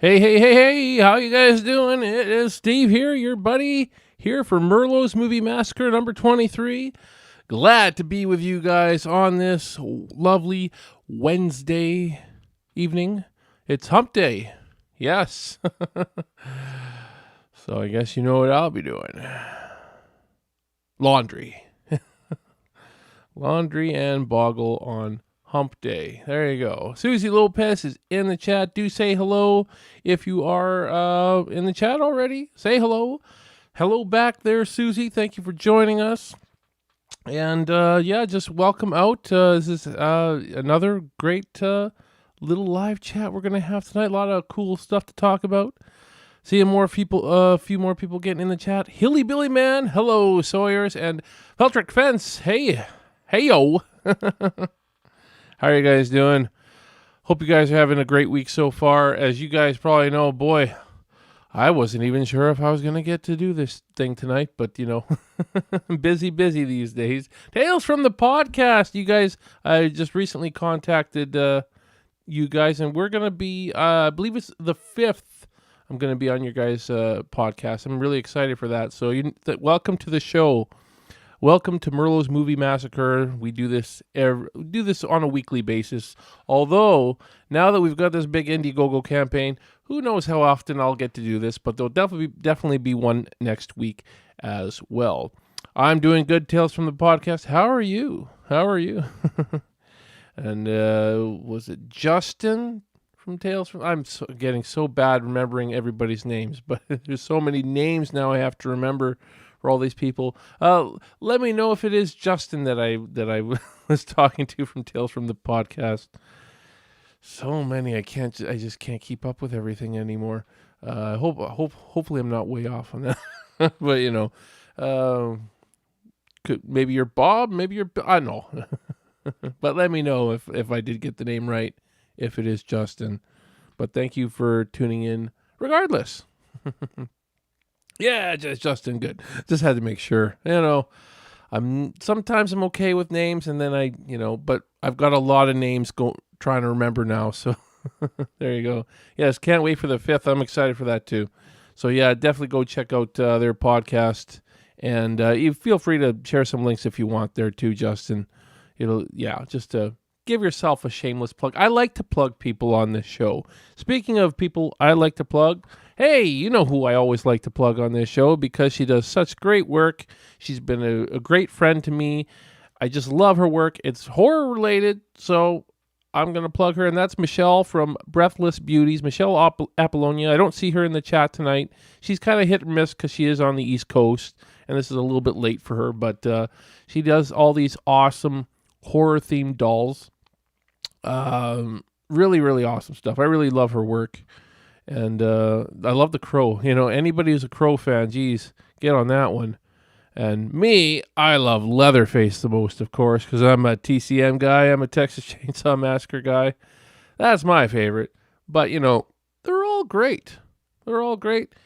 Hey, how you guys doing? It is Steve here, your buddy, here for Merlo's Movie Massacre number 23. Glad to be with you guys on this lovely Wednesday evening. It's hump day. Yes. So I guess you know what I'll be doing. Laundry. Laundry and boggle on hump day. There you go. Susie Lopez is in the chat. Do say hello if you are in the chat already. Say hello. Hello back there, Susie. Thank you for joining us. And just welcome out. This is another great little live chat we're gonna have tonight. A lot of cool stuff to talk about. Seeing more people, a few more people getting in the chat. Hilly Billy Man, hello Sawyers, and Feltrick Fence. Hey yo. How are you guys doing? Hope you guys are having a great week so far. As you guys probably know, boy, I wasn't even sure if I was going to get to do this thing tonight, but you know, busy these days. Tales from the podcast. You guys, I just recently contacted you guys, and we're going to be, I believe it's the 5th. I'm going to be on your guys' podcast. I'm really excited for that. So welcome to the show. Welcome to Merlo's Movie Massacre. We do this on a weekly basis. Although, now that we've got this big Indiegogo campaign, who knows how often I'll get to do this, but there'll definitely be one next week as well. I'm doing good, Tales from the Podcast. How are you? And was it Justin from Tales from... I'm getting so bad remembering everybody's names, but there's so many names now I have to remember for all these people. Let me know if it is Justin that I was talking to from Tales from the Podcast. So many, I just can't keep up with everything anymore. Hopefully I'm not way off on that. But you know, maybe you're Bob, I don't know. But let me know if I did get the name right, if it is Justin. But thank you for tuning in regardless. Yeah, Justin, good. Just had to make sure. You know, sometimes I'm okay with names, and then but I've got a lot of names trying to remember now. So there you go. Yes, can't wait for the 5th. I'm excited for that too. So yeah, definitely go check out their podcast, and you feel free to share some links if you want there too, Justin. Just to give yourself a shameless plug. I like to plug people on this show. Speaking of people I like to plug, hey, you know who I always like to plug on this show because she does such great work. She's been a great friend to me. I just love her work. It's horror related, so I'm going to plug her, and that's Michelle from Breathless Beauties. Michelle Appollonia. I don't see her in the chat tonight. She's kind of hit or miss because she is on the East Coast, and this is a little bit late for her, but she does all these awesome horror-themed dolls. Really, really awesome stuff. I really love her work. And I love the Crow. You know, anybody who's a Crow fan, geez, get on that one. And me, I love Leatherface the most, of course, because I'm a TCM guy. I'm a Texas Chainsaw Massacre guy. That's my favorite. But, you know, they're all great.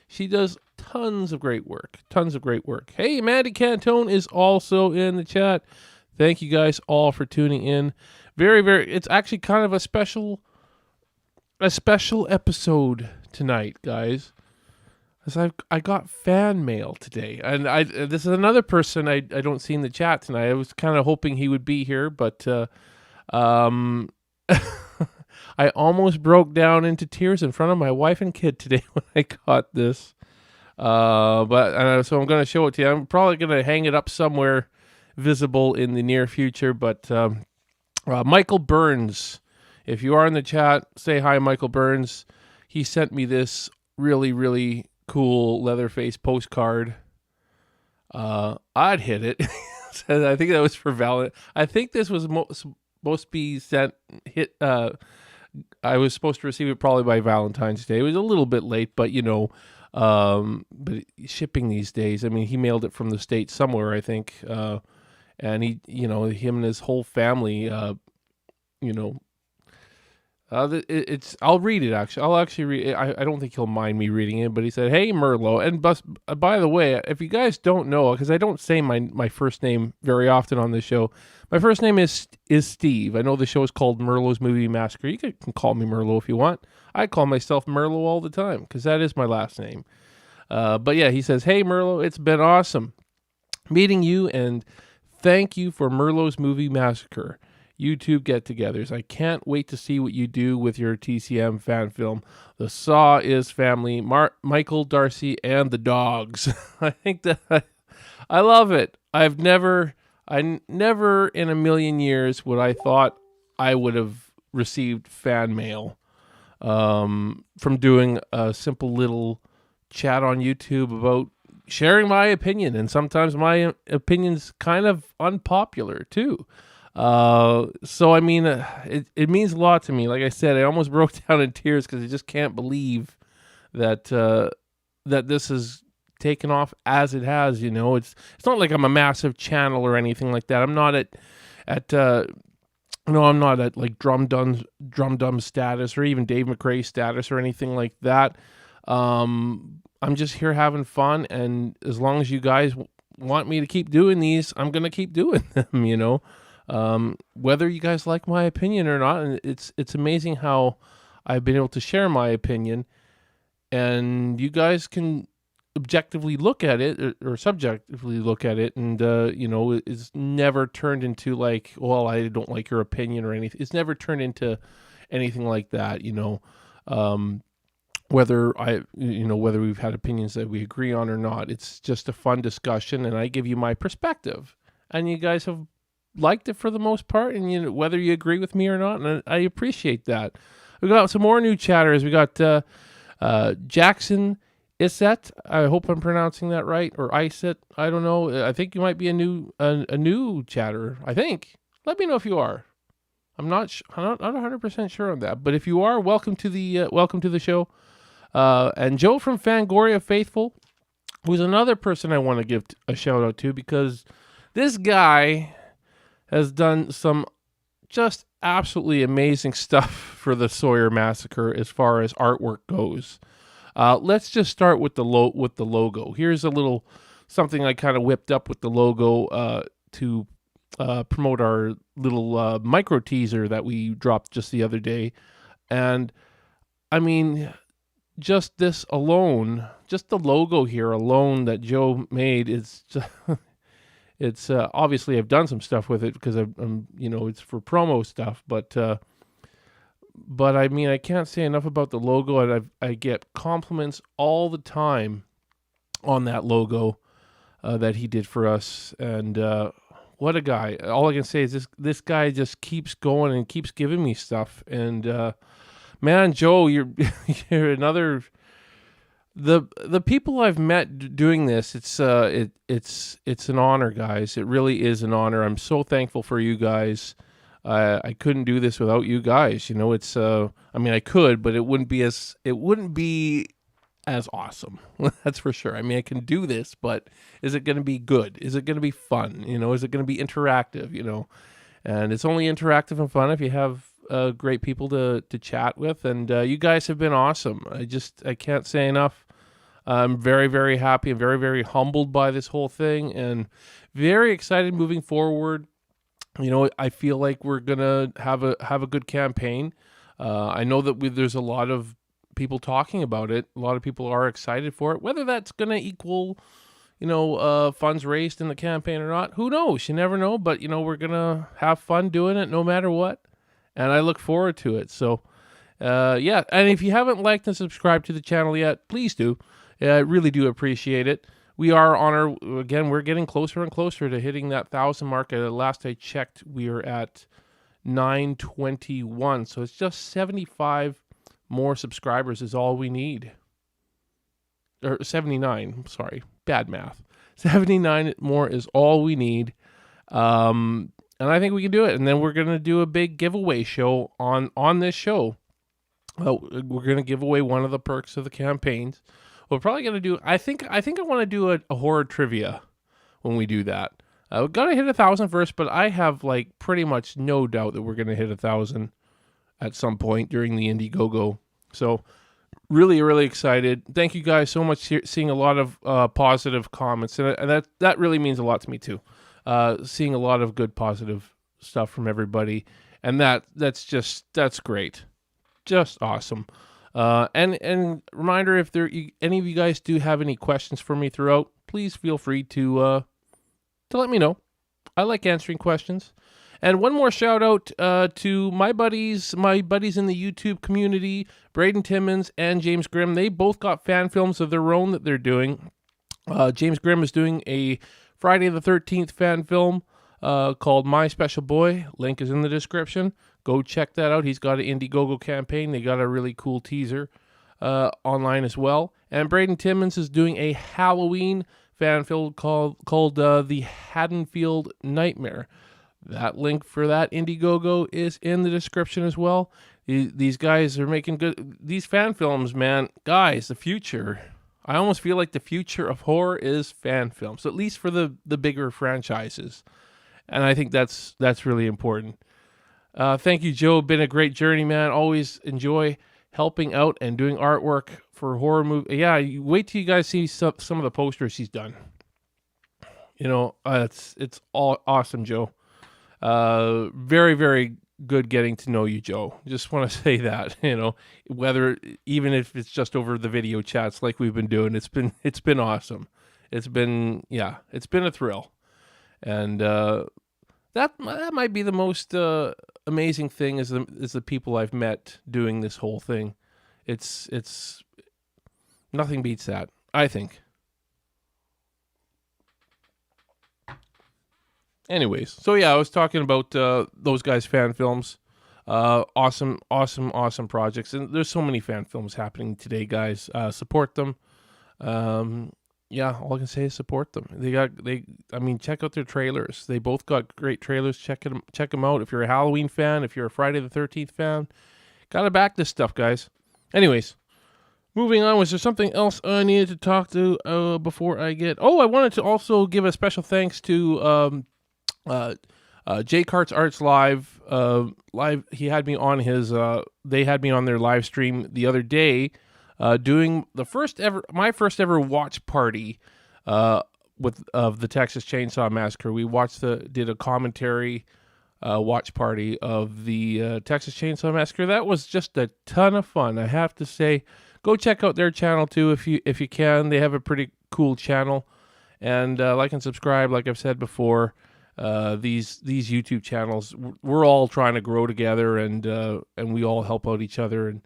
She does tons of great work. Hey, Mandy Cantone is also in the chat. Thank you guys all for tuning in. Very, very, it's actually kind of a special episode tonight, guys. As I got fan mail today, and this is another person I don't see in the chat tonight. I was kind of hoping he would be here, but I almost broke down into tears in front of my wife and kid today when I got this. So I'm going to show it to you. I'm probably going to hang it up somewhere visible in the near future, but Michael Burns, if you are in the chat, say hi, Michael Burns. He sent me this really, really cool Leatherface postcard. I'd hit it. I think that was for Valentine. I think this was supposed to be I was supposed to receive it probably by Valentine's Day. It was a little bit late, but you know, but shipping these days, I mean, he mailed it from the States somewhere, I think. And he, you know, him and his whole family, I'll read it, actually. I'll actually read it. I don't think he'll mind me reading it, but he said, "Hey, Merlo." And by the way, if you guys don't know, because I don't say my first name very often on this show, My first name is Steve. I know the show is called Merlo's Movie Massacre. You can call me Merlo if you want. I call myself Merlo all the time because that is my last name. But yeah, he says, "Hey Merlo, it's been awesome meeting you, and thank you for Merlo's Movie Massacre YouTube get-togethers. I can't wait to see what you do with your TCM fan film. The Saw is family, Michael, Darcy, and the dogs." I think that I love it. I never in a million years would I thought I would have received fan mail from doing a simple little chat on YouTube about sharing my opinion, and sometimes my opinion's kind of unpopular too. So I mean, it means a lot to me. Like I said, I almost broke down in tears because I just can't believe that that this has taken off as it has. You know, it's not like I'm a massive channel or anything like that. I'm not I'm not at like Drum Dum status or even Dave McRae status or anything like that. I'm just here having fun, and as long as you guys want me to keep doing these, I'm gonna keep doing them. You know, whether you guys like my opinion or not, and it's amazing how I've been able to share my opinion, and you guys can objectively look at it or subjectively look at it, and you know, it's never turned into like, well, I don't like your opinion or anything. It's never turned into anything like that. You know, whether we've had opinions that we agree on or not, it's just a fun discussion, and I give you my perspective, and you guys have liked it for the most part, and you know, whether you agree with me or not, and I appreciate that. We got some more new chatters. We got Jackson Iset. I hope I'm pronouncing that right, or Iset. I don't know. I think you might be a new chatter. I think. Let me know if you are. I'm not 100% sure on that, but if you are, welcome to the show. And Joe from Fangoria Faithful, who's another person I want to give a shout out to, because this guy has done some just absolutely amazing stuff for the Sawyer Massacre as far as artwork goes. Let's just start with the logo. Here's a little something I kind of whipped up with the logo to promote our little micro teaser that we dropped just the other day. And I mean, just this alone, just the logo here alone that Joe made is just, it's obviously I've done some stuff with it because I'm you know, it's for promo stuff, but I mean, I can't say enough about the logo, and I get compliments all the time on that logo that he did for us, and what a guy. All I can say is this guy just keeps going and keeps giving me stuff, and man, Joe, you're another. The people I've met doing this, it's an honor, guys. It really is an honor. I'm so thankful for you guys. I couldn't do this without you guys. You know, it's I mean, I could, but it wouldn't be as awesome. That's for sure. I mean, I can do this, but is it going to be good? Is it going to be fun? You know, is it going to be interactive? You know, and it's only interactive and fun if you have great people to chat with, and you guys have been awesome. I can't say enough. I'm very, very happy and very, very humbled by this whole thing, and very excited moving forward. You know, I feel like we're gonna have a good campaign. I know that there's a lot of people talking about it. A lot of people are excited for it. Whether that's gonna equal, you know, funds raised in the campaign or not, who knows? You never know. But you know, we're gonna have fun doing it no matter what, and I look forward to it. So, yeah. And if you haven't liked and subscribed to the channel yet, please do. I really do appreciate it. We are we're getting closer and closer to hitting that 1,000 mark. Last I checked, we are at 921. So it's just 75 more subscribers is all we need. Or 79, sorry, bad math. 79 more is all we need. And I think we can do it. And then we're going to do a big giveaway show on this show. We're going to give away one of the perks of the campaigns. We're probably going to do, I think I want to do a horror trivia when we do that. We've got to hit 1,000 first, but I have like pretty much no doubt that we're going to hit 1,000 at some point during the Indiegogo. So really, really excited. Thank you guys so much. Seeing a lot of positive comments, and that really means a lot to me too. Seeing a lot of good positive stuff from everybody, and that's great, just awesome. And reminder, if any of you guys do have any questions for me throughout, please feel free to let me know. I like answering questions. And one more shout out to my buddies in the YouTube community, Braden Timmons and James Grimm. They both got fan films of their own that they're doing. James Grimm is doing a Friday the 13th fan film called My Special Boy. Link is in the description. Go check that out. He's got an Indiegogo campaign. They got a really cool teaser online as well. And Braden Timmons is doing a Halloween fan film called The Haddonfield Nightmare. That link for that Indiegogo is in the description as well. These guys are making these fan films, man. Guys, the future. I almost feel like the future of horror is fan films, at least for the bigger franchises. And I think that's really important. Thank you, Joe. Been a great journey, man. Always enjoy helping out and doing artwork for horror movie. Yeah, you wait till you guys see some of the posters he's done. You know, it's all awesome, Joe. Very, very good getting to know you, Joe. Just want to say that, you know, even if it's just over the video chats like we've been doing, it's been awesome. It's been a thrill. And that might be the most amazing thing is the people I've met doing this whole thing. It's nothing beats that, I think. Anyways, so yeah, I was talking about those guys' fan films. Awesome projects, and there's so many fan films happening today, guys. Support them. Yeah, all I can say is support them. Check out their trailers. They both got great trailers. Check them out. If you're a Halloween fan, if you're a Friday the 13th fan, gotta back this stuff, guys. Anyways, moving on. Was there something else I needed to talk to before I get? Oh, I wanted to also give a special thanks to Jay Cart's Arts Live. He had me on his. They had me on their live stream the other day, doing my first ever watch party of the Texas Chainsaw Massacre. We did a commentary watch party of the Texas Chainsaw Massacre. That was just a ton of fun, I have to say. Go check out their channel too if you can. They have a pretty cool channel, and like and subscribe. Like I've said before. These YouTube channels, we're all trying to grow together, and we all help out each other,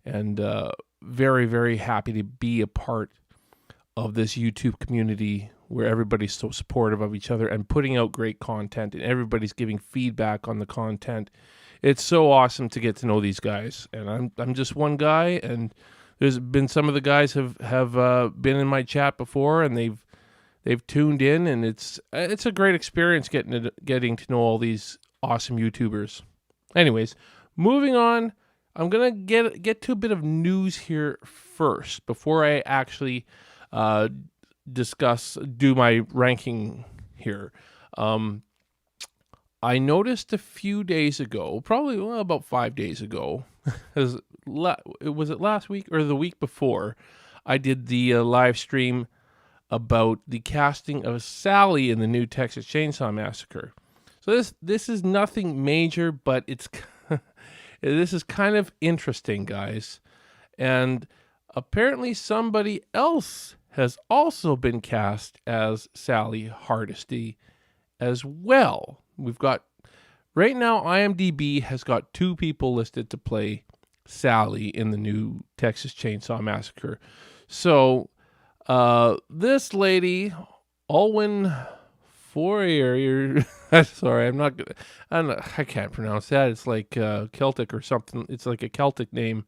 and very, very happy to be a part of this YouTube community where everybody's so supportive of each other and putting out great content, and everybody's giving feedback on the content. It's so awesome to get to know these guys, and I'm just one guy, and there's been some of the guys have been in my chat before, and they've tuned in, and it's a great experience getting to know all these awesome YouTubers. Anyways, moving on, I'm gonna get to a bit of news here first before I actually do my ranking here. I noticed a few days ago, probably about 5 days ago, was it last week or the week before, I did the live stream about the casting of Sally in the new Texas Chainsaw Massacre. So this is nothing major, but this is kind of interesting, guys. And apparently somebody else has also been cast as Sally Hardesty as well. We've got, right now, IMDb has got 2 people listed to play Sally in the new Texas Chainsaw Massacre. So this lady, Alwyn Fourier, sorry, I can't pronounce that. It's like Celtic or something. It's like a Celtic name.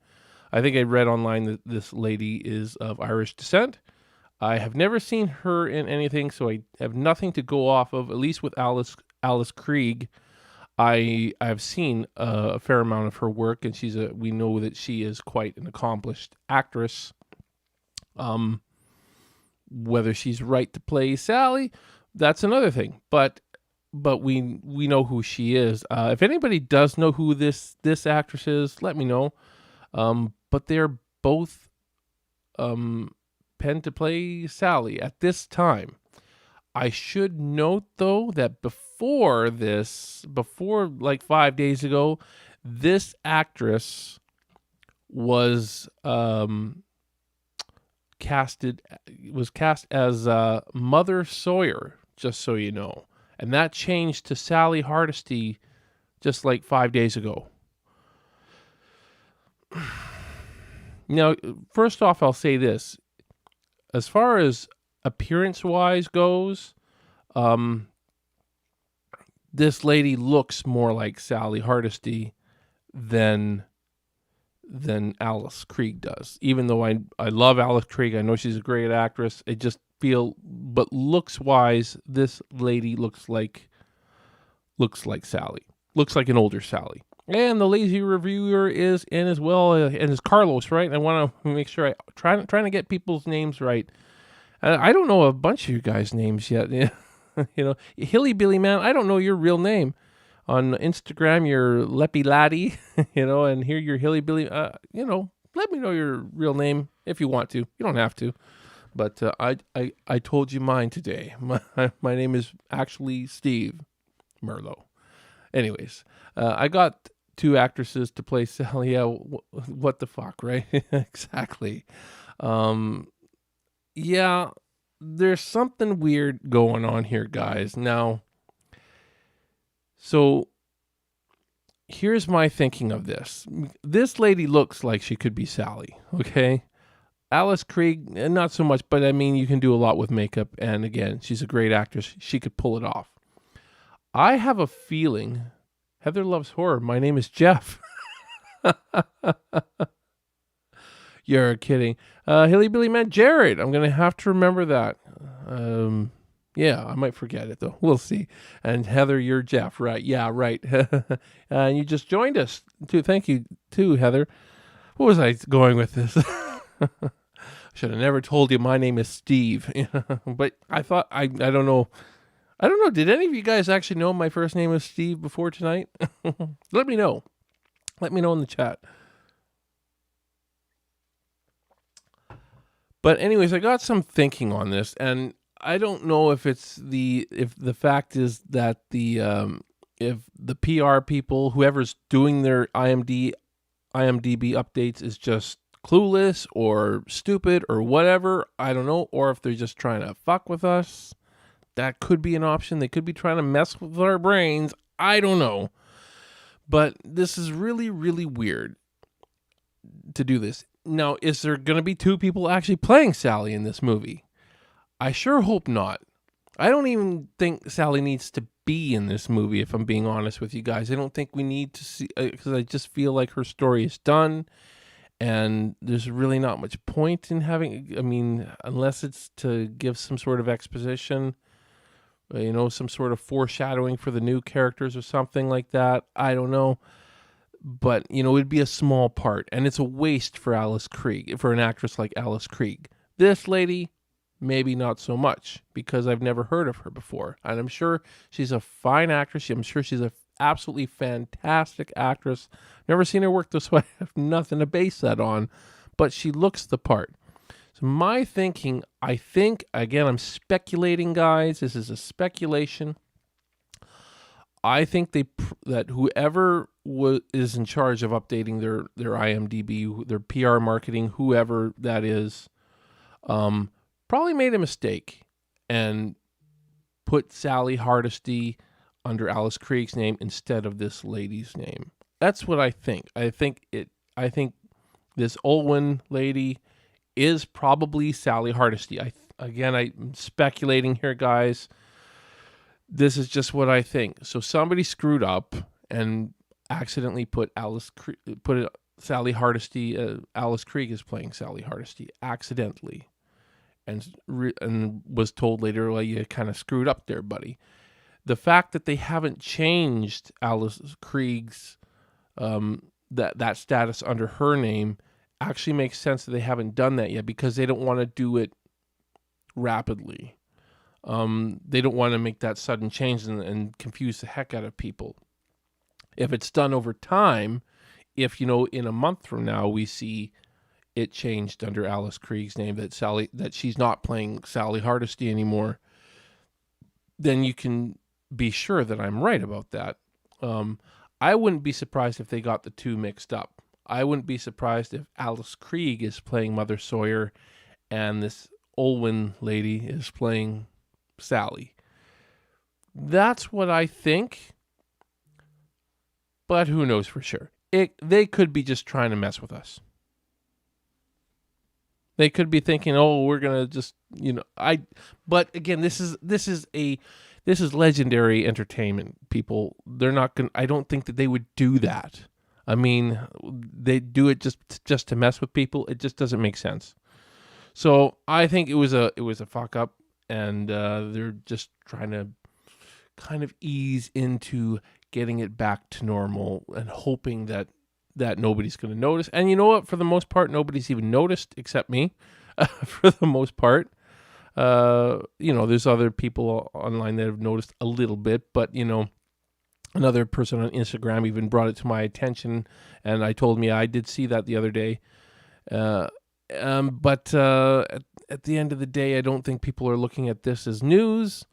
I think I read online that this lady is of Irish descent. I have never seen her in anything, so I have nothing to go off of, at least with Alice Krieg. I've seen a fair amount of her work, and we know that she is quite an accomplished actress. Whether she's right to play Sally, that's another thing. But we know who she is. If anybody does know who this actress is, let me know. But they're both penned to play Sally at this time. I should note, though, that before like 5 days ago, this actress was cast as Mother Sawyer, just so you know. And that changed to Sally Hardesty just like 5 days ago. Now, first off, I'll say this. As far as appearance-wise goes, this lady looks more like Sally Hardesty than Alice Krige does. Even though I love Alice Krige, I know she's a great actress. But looks-wise, this lady looks like Sally. Looks like an older Sally. And the lazy reviewer is in as well, and is Carlos, right? I want to make sure trying to get people's names right. I don't know a bunch of you guys' names yet. You know, Hilly Billy Man, I don't know your real name. On Instagram, you're Leppy Laddie, you know, and here you're Hilly Billy. You know, let me know your real name if you want to. You don't have to. But I told you mine today. My name is actually Steve Merlo. Anyways, I got 2 actresses to play Sally. Yeah, what the fuck, right? Exactly. Yeah, there's something weird going on here, guys. Now, so here's my thinking of this. This lady looks like she could be Sally, okay? Alice Krige, not so much, but I mean, you can do a lot with makeup. And again, she's a great actress. She could pull it off. I have a feeling Heather loves horror. My name is Jeff. You're kidding. Hilly Billy Man Jared. I'm going to have to remember that. Yeah, I might forget it, though. We'll see. And Heather, you're Jeff, right? Yeah, right. And you just joined us, too. Thank you, too, Heather. What was I going with this? Should have never told you my name is Steve. But I thought, I don't know. I don't know. Did any of you guys actually know my first name was Steve before tonight? Let me know. Let me know in the chat. But anyways, I got some thinking on this, and I don't know if the fact is that if the PR people, whoever's doing their IMDb updates, is just clueless or stupid or whatever. I don't know, or if they're just trying to fuck with us. That could be an option. They could be trying to mess with our brains. I don't know. But this is really, really weird to do this. Now, is there going to be 2 people actually playing Sally in this movie? I sure hope not. I don't even think Sally needs to be in this movie, if I'm being honest with you guys. I don't think we need to see, because I just feel like her story is done. And there's really not much point in having, I mean, unless it's to give some sort of exposition, you know, some sort of foreshadowing for the new characters or something like that. I don't know. But, you know, it'd be a small part. And it's a waste for Alice Krige, for an actress like Alice Krige. This lady, maybe not so much, because I've never heard of her before. And I'm sure she's a fine actress. I'm sure she's a absolutely fantastic actress. Never seen her work this way. I have nothing to base that on. But she looks the part. So my thinking, I think, again, I'm speculating, guys. This is a speculation. I think that whoever is in charge of updating their IMDb, their PR marketing, whoever that is, probably made a mistake and put Sally Hardesty under Alice Krige's name instead of this lady's name. That's what I think. I think this Olwen lady is probably Sally Hardesty. I'm speculating here, guys. This is just what I think. So somebody screwed up and accidentally put Sally Hardesty. Alice Krige is playing Sally Hardesty accidentally, and was told later, well, you kind of screwed up there, buddy. The fact that they haven't changed Alice Krige's that status under her name actually makes sense that they haven't done that yet, because they don't want to do it rapidly. They don't want to make that sudden change and confuse the heck out of people. If it's done over time, if, you know, in a month from now we see it changed under Alice Krige's name, that she's not playing Sally Hardesty anymore, then you can be sure that I'm right about that. I wouldn't be surprised if they got the two mixed up. I wouldn't be surprised if Alice Krige is playing Mother Sawyer and this Olwen lady is playing Sally. That's what I think, but who knows for sure. They could be just trying to mess with us. They could be thinking, "Oh, we're gonna just, But again, this is legendary entertainment. People, they're not gonna. I don't think that they would do that. I mean, they do it just to mess with people. It just doesn't make sense. So I think it was a fuck up, and they're just trying to kind of ease into getting it back to normal and hoping that nobody's going to notice. And you know what? For the most part, nobody's even noticed except me. For the most part, there's other people online that have noticed a little bit, but another person on Instagram even brought it to my attention, and I told me I did see that the other day. But at the end of the day, I don't think people are looking at this as news.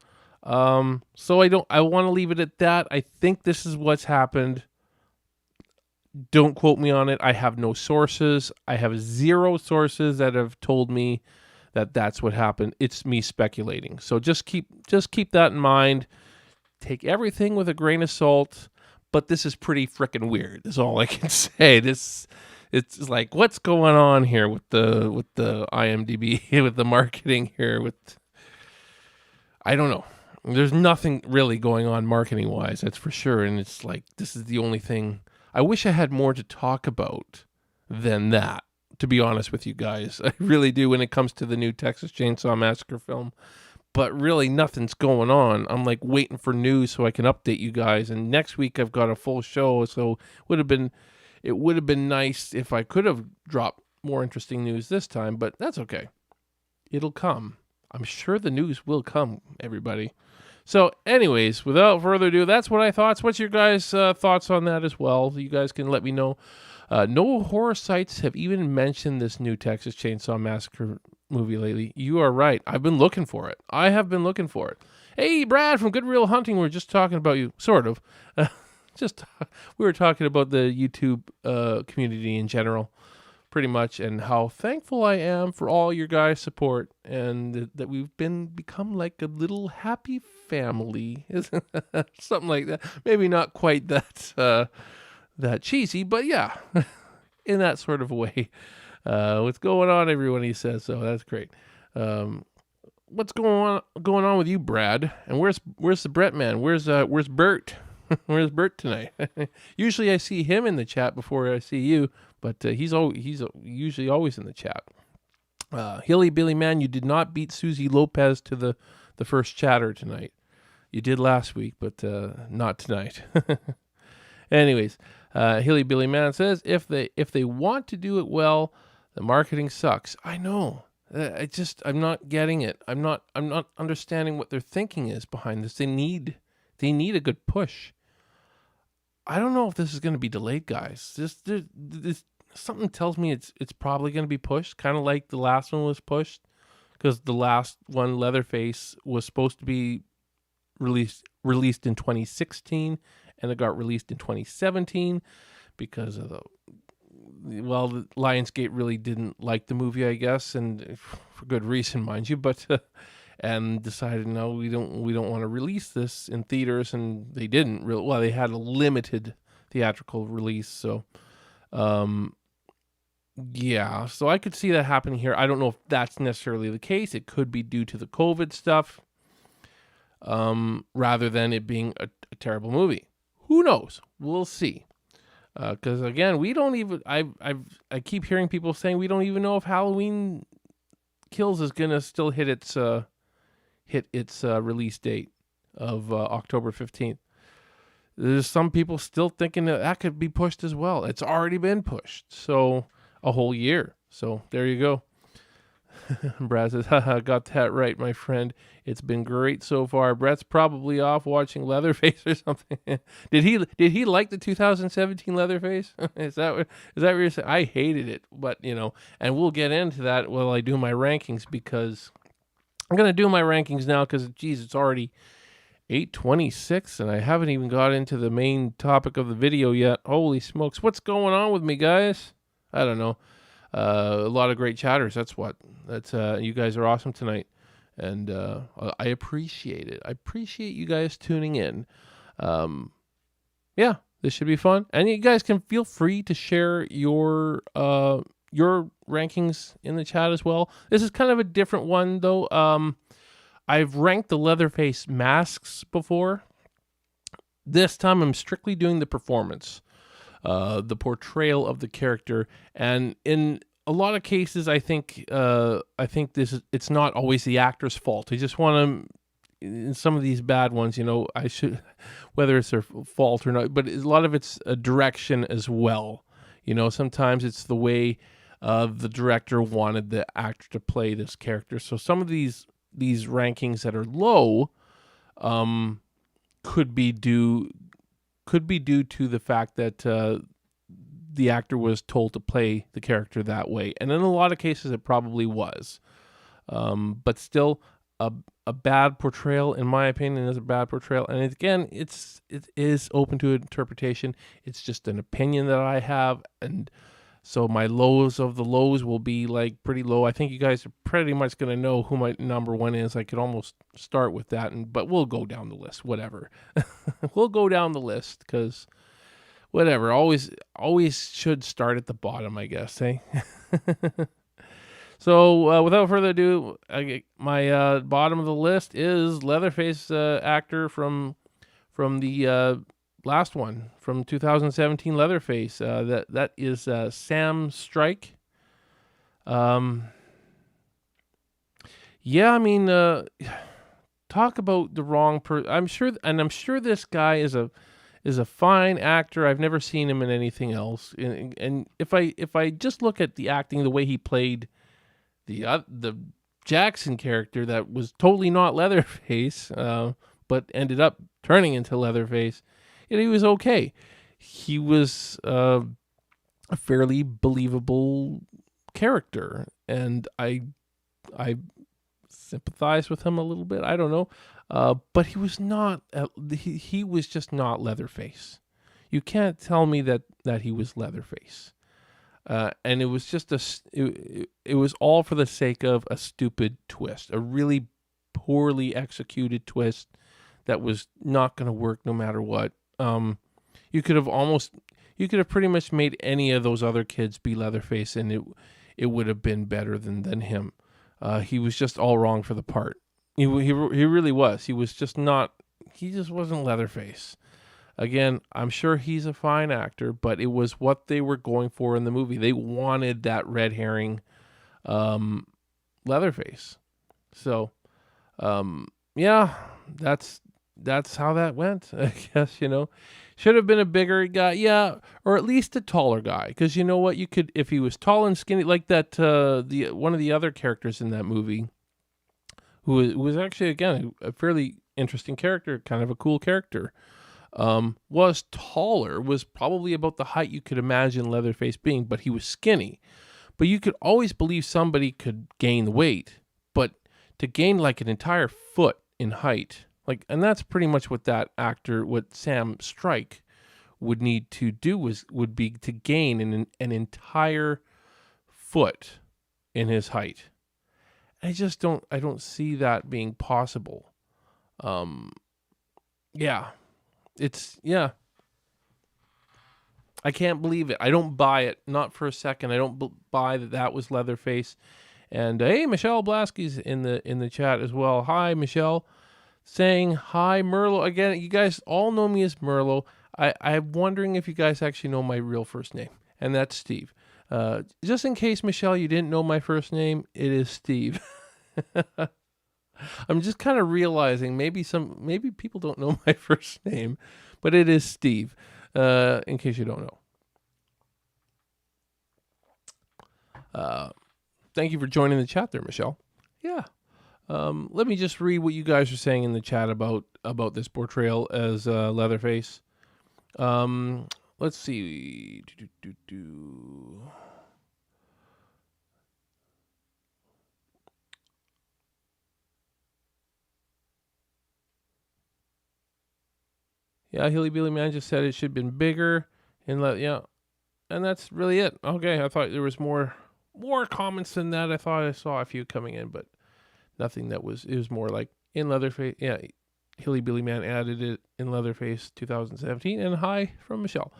So I want to leave it at that. I think this is what's happened. Don't quote me on it. I have no sources. I have zero sources that have told me that that's what happened. It's me speculating. So just keep that in mind. Take everything with a grain of salt, but this is pretty freaking weird. Is all I can say. It's like, what's going on here with the IMDb, with the marketing here, I don't know. There's nothing really going on marketing wise, that's for sure. And it's like, this is the only thing. I wish I had more to talk about than that, to be honest with you guys. I really do when it comes to the new Texas Chainsaw Massacre film. But really, nothing's going on. I'm like waiting for news so I can update you guys. And next week I've got a full show, so it would have been nice if I could have dropped more interesting news this time. But that's okay. It'll come. I'm sure the news will come, everybody. So, anyways, without further ado, that's what I thought. What's your guys' thoughts on that as well? You guys can let me know. No horror sites have even mentioned this new Texas Chainsaw Massacre movie lately. You are right. I've been looking for it. I have been looking for it. Hey, Brad from Good Real Hunting. We're just talking about you, sort of. We were talking about the YouTube community in general, pretty much, and how thankful I am for all your guys' support, and that we've become like a little happy family, something like that. Maybe not quite that cheesy, but yeah, in that sort of a way. What's going on, everyone? He says so. That's great. What's going on with you, Brad? And where's the Brett man? Where's Bert? Where's Bert tonight? Usually I see him in the chat before I see you, but he's usually always in the chat. Hilly Billy man, you did not beat Susie Lopez to the first chatter tonight. You did last week, but not tonight. Anyways, Hilly Billy man says if they want to do it well, the marketing sucks. I know. I'm not getting it. I'm not understanding what their thinking is behind this. They need a good push. I don't know if this is going to be delayed, guys. This something tells me it's probably going to be pushed, kind of like the last one was pushed, because the last one, Leatherface, was supposed to be released in 2016, and it got released in 2017 because of the Lionsgate really didn't like the movie, I guess, and for good reason, mind you, but and decided, no, we don't want to release this in theaters, and they didn't really. Well, they had a limited theatrical release, so yeah, so I could see that happening here. I don't know if that's necessarily the case. It could be due to the COVID stuff, rather than it being a terrible movie. Who knows? We'll see. Because again, we don't even. I keep hearing people saying we don't even know if Halloween Kills is gonna still hit its release date of October 15th. There's some people still thinking that could be pushed as well. It's already been pushed, so a whole year. So there you go. Brad says, haha, got that right, my friend. It's been great so far. Brett's probably off watching Leatherface or something. Did he like the 2017 Leatherface? Is that what you're saying? I hated it, but and we'll get into that while I do my rankings, because I'm going to do my rankings now because, geez, it's already 8:26, and I haven't even got into the main topic of the video yet. Holy smokes, what's going on with me, guys? I don't know. A lot of great chatters. That's what. That's you guys are awesome tonight, and I appreciate it. I appreciate you guys tuning in. Yeah, this should be fun, and you guys can feel free to share your rankings in the chat as well. This is kind of a different one though. I've ranked the Leatherface masks before. This time I'm strictly doing the performance, the portrayal of the character, and in a lot of cases, I think it's not always the actor's fault. I just want to, in some of these bad ones, I should, whether it's their fault or not, but a lot of it's a direction as well. Sometimes it's the way the director wanted the actor to play this character. So some of these rankings that are low could be due to the fact that the actor was told to play the character that way, and in a lot of cases it probably was, but still a bad portrayal, in my opinion, is a bad portrayal. And again, it is open to interpretation. It's just an opinion that I have, and so my lows of the lows will be like pretty low. I think you guys are pretty much going to know who my number one is. I could almost start with that, but we'll go down the list, whatever. We'll go down the list because whatever, always should start at the bottom, I guess, eh? So without further ado, my bottom of the list is Leatherface actor from the last one, from 2017 Leatherface. That is Sam Strike. Yeah, I mean, talk about the wrong person. I'm sure this guy is a fine actor. I've never seen him in anything else. And if I just look at the acting, the way he played the Jackson character that was totally not Leatherface, but ended up turning into Leatherface, he was okay. He was a fairly believable character, and I sympathize with him a little bit. I don't know, but he was not. He was just not Leatherface. You can't tell me that he was Leatherface. And it was just it was all for the sake of a stupid twist, a really poorly executed twist that was not going to work no matter what. You could have pretty much made any of those other kids be Leatherface, and it would have been better than him. He was just all wrong for the part. He really was. He just wasn't Leatherface. Again, I'm sure he's a fine actor, but it was what they were going for in the movie. They wanted that red herring Leatherface. So, yeah, that's how that went, I guess, Should have been a bigger guy, yeah, or at least a taller guy. Because you know what? You could, if he was tall and skinny, like that, one of the other characters in that movie, who was actually, again, a fairly interesting character, kind of a cool character, was taller, was probably about the height you could imagine Leatherface being, but he was skinny. But you could always believe somebody could gain the weight, but to gain like an entire foot in height, and that's pretty much what that actor, what Sam Strike would need to do would be to gain an entire foot in his height. I don't see that being possible. Yeah. I can't believe it. I don't buy it. Not for a second. I don't buy that was Leatherface. And hey, Michelle Blasky's in the chat as well. Hi, Michelle. Saying hi, Merlo. Again, you guys all know me as Merlo. I'm wondering if you guys actually know my real first name, and that's Steve. Just in case, Michelle, you didn't know my first name, it is Steve. I'm just kind of realizing maybe people don't know my first name, but it is Steve, in case you don't know. Thank you for joining the chat there, Michelle. Yeah. Let me just read what you guys are saying in the chat about this portrayal as Leatherface. Let's see. Yeah, Hilly Billy Man just said it should have been bigger. And yeah, and that's really it. Okay, I thought there was more comments than that. I thought I saw a few coming in, but nothing that was. It was more like in Leatherface. Yeah, Hilly Billy Man added it in Leatherface 2017, and hi from Michelle.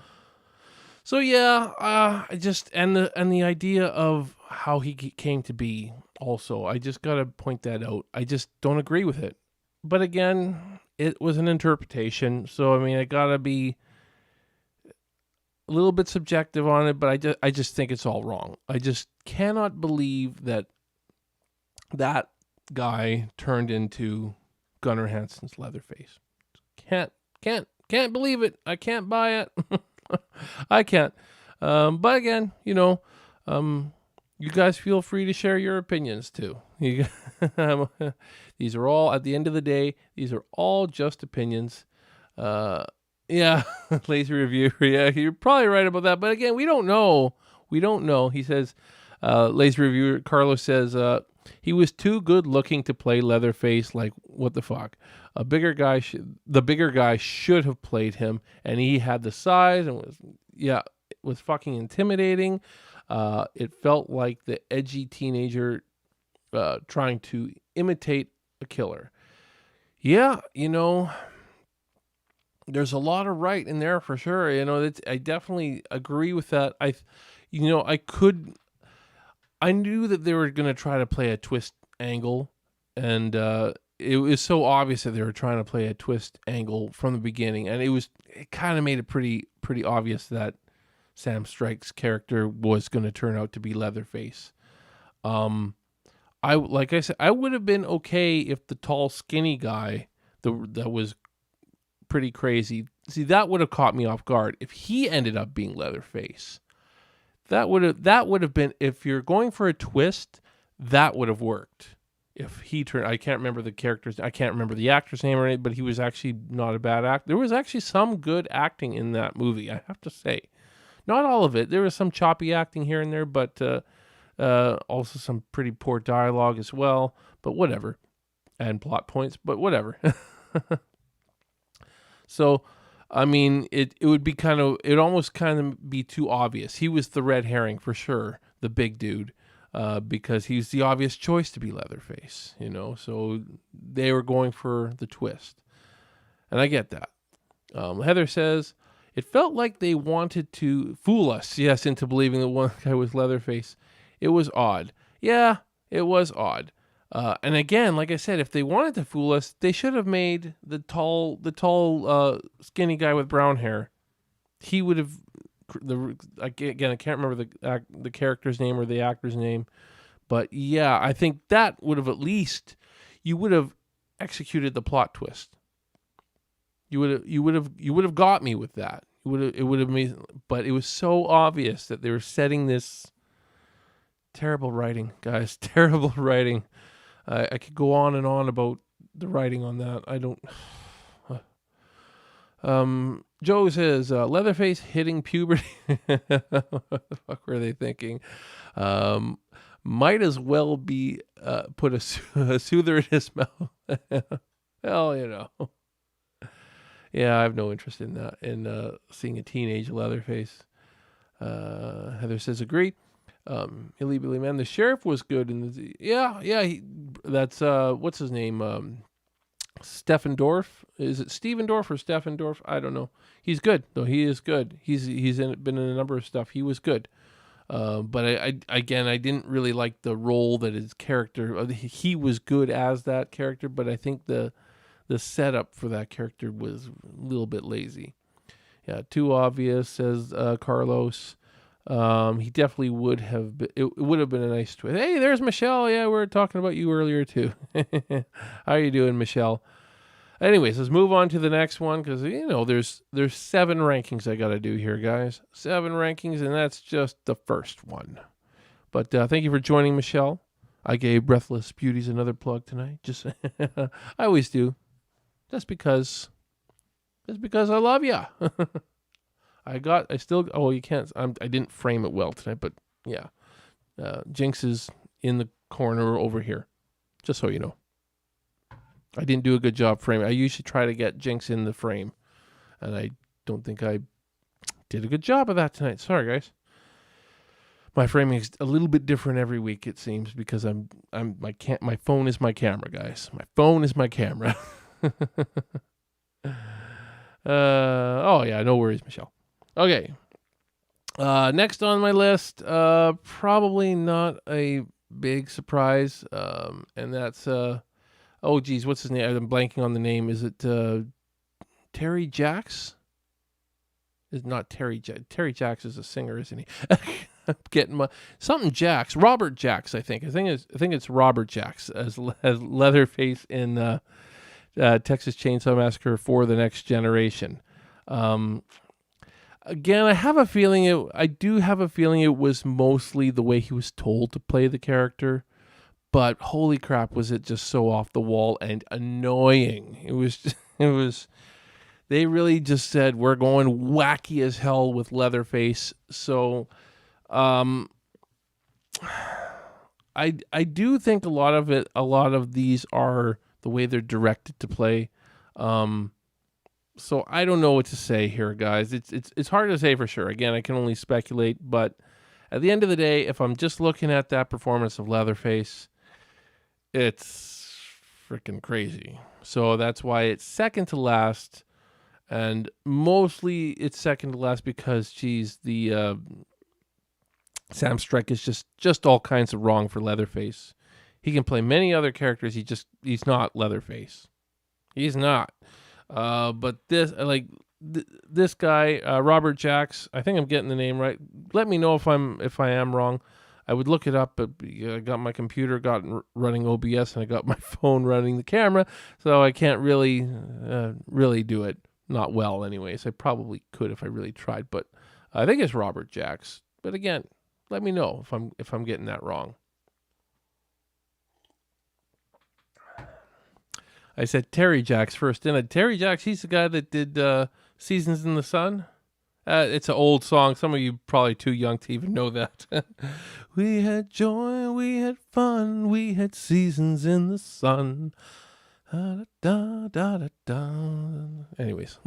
So yeah, I just and the idea of how he came to be. Also, I just gotta point that out. I just don't agree with it. But again, it was an interpretation, so I mean, I gotta be a little bit subjective on it. But I just think it's all wrong. I just cannot believe that guy turned into Gunnar Hansen's Leatherface. Can't believe it. I can't buy it. I can't. But again, you guys feel free to share your opinions too. These are all, at the end of the day, these are all just opinions. Yeah, lazy reviewer. Yeah, you're probably right about that. But again, we don't know. We don't know. He says, lazy reviewer Carlos says, he was too good looking to play Leatherface. Like, what the fuck? The bigger guy should have played him, and he had the size and was fucking intimidating. It felt like the edgy teenager trying to imitate a killer. Yeah, there's a lot of right in there for sure. I definitely agree with that. I knew that they were going to try to play a twist angle, and it was so obvious that they were trying to play a twist angle from the beginning, and it kind of made it pretty obvious that Sam Strike's character was going to turn out to be Leatherface. Like I said, I would have been okay if the tall, skinny guy that was pretty crazy. See, that would have caught me off guard if he ended up being Leatherface. That would have been, if you're going for a twist, that would have worked. If he turned, I can't remember the actor's name or anything, but he was actually not a bad actor. There was actually some good acting in that movie, I have to say. Not all of it. There was some choppy acting here and there, but also some pretty poor dialogue as well. But whatever, and plot points. But whatever. So, I mean, it would almost kind of be too obvious. He was the red herring for sure, the big dude, because he's the obvious choice to be Leatherface, So they were going for the twist, and I get that. Heather says, it felt like they wanted to fool us, yes, into believing that one guy was Leatherface. It was odd. Yeah, it was odd. And again, like I said, if they wanted to fool us, they should have made the tall, skinny guy with brown hair. He would have. Again, I can't remember the character's name or the actor's name, but yeah, I think that would have you would have executed the plot twist. You would have got me with that. It would have made, but it was so obvious that they were setting this. Terrible writing, guys. Terrible writing. I could go on and on about the writing on that. I don't. Joe says, Leatherface hitting puberty. What the fuck were they thinking? Might as well be put a soother in his mouth. Hell, Yeah, I have no interest in that, in seeing a teenage Leatherface. Heather says, agree. Hilly Billy Man, the sheriff was good that's what's his name? Stephen Dorff. Is it Steven Dorff or Stephen Dorff? I don't know. He's good though. He is good. He's been in a number of stuff. He was good. But I didn't really like the role that his character. He was good as that character, but I think the setup for that character was a little bit lazy. Yeah, too obvious, says Carlos. He definitely would have been, it would have been a nice twist. Hey, there's Michelle. Yeah, we were talking about you earlier too. How are you doing, Michelle? Anyways, let's move on to the next one, because there's 7 rankings I got to do here, guys. 7 rankings, and that's just the first one. But thank you for joining, Michelle. I gave Breathless Beauties another plug tonight. Just I always do. Just because I love ya. You can't, I didn't frame it well tonight, but yeah. Jinx is in the corner over here, just so you know. I didn't do a good job framing. I usually try to get Jinx in the frame. and I don't think I did a good job of that tonight. Sorry, guys. My framing is a little bit different every week, it seems, because my phone is my camera, guys. My phone is my camera. Oh yeah, no worries, Michelle. Okay. Next on my list, probably not a big surprise, and that's oh geez, what's his name? I'm blanking on the name. Is it Terry Jacks? It's not Terry Jacks. Terry Jacks is a singer, isn't he? I'm getting my something Jacks. Robert Jacks, I think. I think it's Robert Jacks as Leatherface in Texas Chainsaw Massacre for the Next Generation. Again, I do have a feeling it was mostly the way he was told to play the character, but holy crap, was it just so off the wall and annoying. It was, they really just said, we're going wacky as hell with Leatherface. So, I do think a lot of these are the way they're directed to play. So I don't know what to say here, guys. It's hard to say for sure. Again, I can only speculate, but at the end of the day, if I'm just looking at that performance of Leatherface, it's freaking crazy. So that's why it's second to last, and mostly it's second to last because, geez, the Sam Strike is just all kinds of wrong for Leatherface. He can play many other characters. He's not Leatherface. He's not. But this guy, Robert Jacks, I think I'm getting the name right. Let me know if I am wrong. I would look it up, but I got my computer running OBS and I got my phone running the camera, so I can't really do it. Not well, anyways. I probably could if I really tried, but I think it's Robert Jacks. But again, let me know if I'm getting that wrong. I said Terry Jacks first, didn't I? Terry Jacks, he's the guy that did Seasons in the Sun. It's an old song. Some of you probably too young to even know that. We had joy, we had fun, we had seasons in the sun. Da, da, da, da, da. Anyways,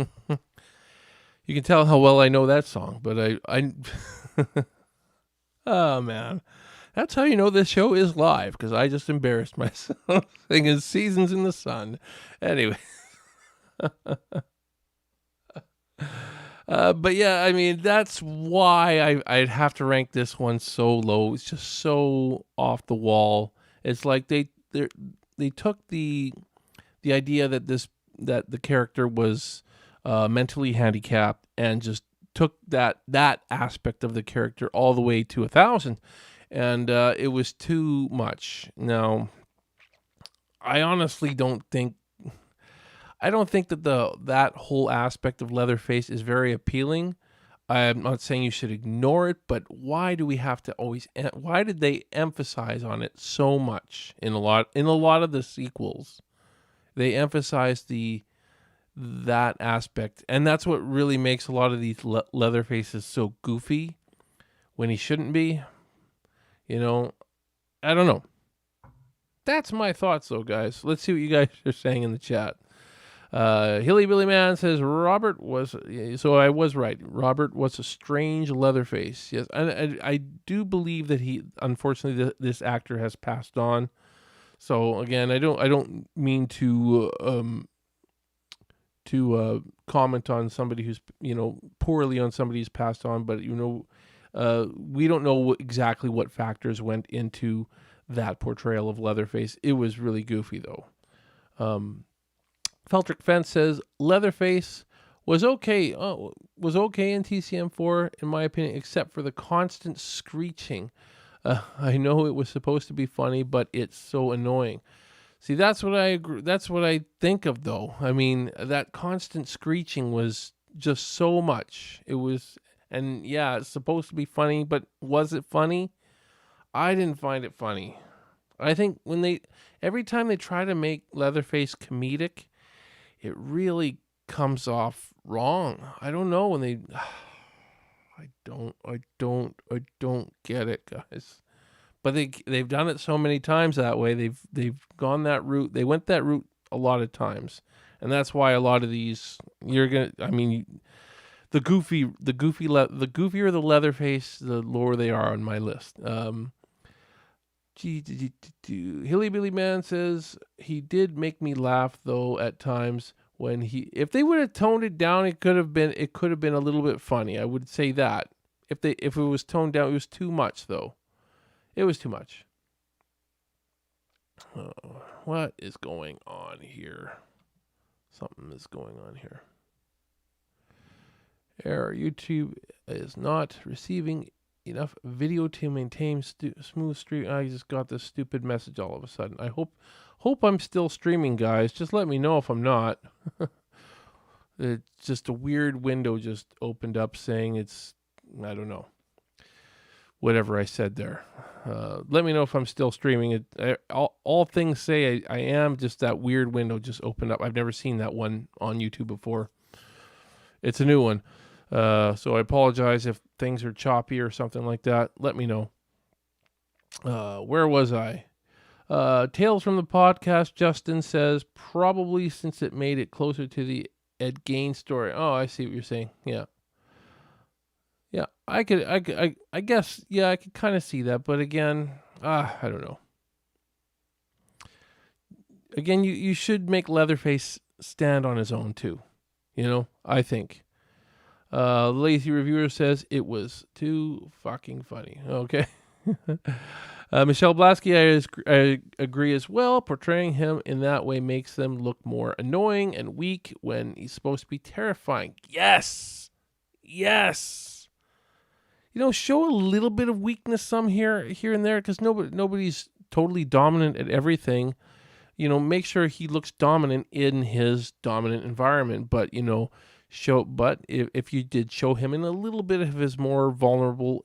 you can tell how well I know that song, but I oh man. That's how you know this show is live, because I just embarrassed myself singing Seasons in the Sun. Anyway. But yeah, I mean, that's why I'd have to rank this one so low. It's just so off the wall. It's like they took the idea that the character was mentally handicapped and just took that aspect of the character all the way to 1,000. And it was too much. Now, I honestly don't think that that whole aspect of Leatherface is very appealing. I'm not saying you should ignore it, but why do we have to always? Why did they emphasize on it so much in a lot of the sequels? They emphasize that aspect, and that's what really makes a lot of these Leatherfaces so goofy when he shouldn't be. You know, I don't know. That's my thoughts, though, guys. Let's see what you guys are saying in the chat. Hilly Billy Man says Robert was... So I was right. Robert was a strange Leatherface. Yes, and I do believe that he... Unfortunately, this actor has passed on. So, again, I don't mean to comment on somebody who's, poorly on somebody who's passed on, but, we don't know exactly what factors went into that portrayal of Leatherface. It was really goofy, though. Feltrick Fence says Leatherface was okay. Was okay in TCM4, in my opinion, except for the constant screeching. I know it was supposed to be funny, but it's so annoying. See, that's what I agree. That's what I think of, though. I mean, that constant screeching was just so much. It was. And yeah, it's supposed to be funny, but was it funny? I didn't find it funny. I think every time they try to make Leatherface comedic, it really comes off wrong. I don't know when they, I don't get it, guys. But they've done it so many times that way. They've gone that route. They went that route a lot of times, and that's why a lot of these You're gonna. I mean, the goofier the Leatherface, the lower they are on my list. Hilly Billy Man says he did make me laugh though at times when if they would have toned it down, it could have been a little bit funny. I would say that if it was toned down, it was too much though. It was too much. What is going on here? Something is going on here. Error. YouTube is not receiving enough video to maintain smooth stream. I just got this stupid message all of a sudden. I hope I'm still streaming, guys. Just let me know if I'm not. It's just a weird window just opened up saying it's, I don't know, whatever I said there. Let me know if I'm still streaming. All things say I am. Just that weird window just opened up. I've never seen that one on YouTube before. It's a new one. So I apologize if things are choppy or something like that. Let me know. Where was I? Tales from the podcast, Justin says, probably since it made it closer to the Ed Gain story. Oh, I see what you're saying. Yeah. Yeah, I guess, yeah, I could kind of see that. But again, I don't know. Again, you should make Leatherface stand on his own too. I think. Lazy Reviewer says it was too fucking funny. Okay. Michelle Blasky, I agree as well. Portraying him in that way makes them look more annoying and weak when he's supposed to be terrifying. Yes. Show a little bit of weakness some here and there, because nobody's totally dominant at everything. Make sure he looks dominant in his dominant environment, but if you did show him in a little bit of his more vulnerable,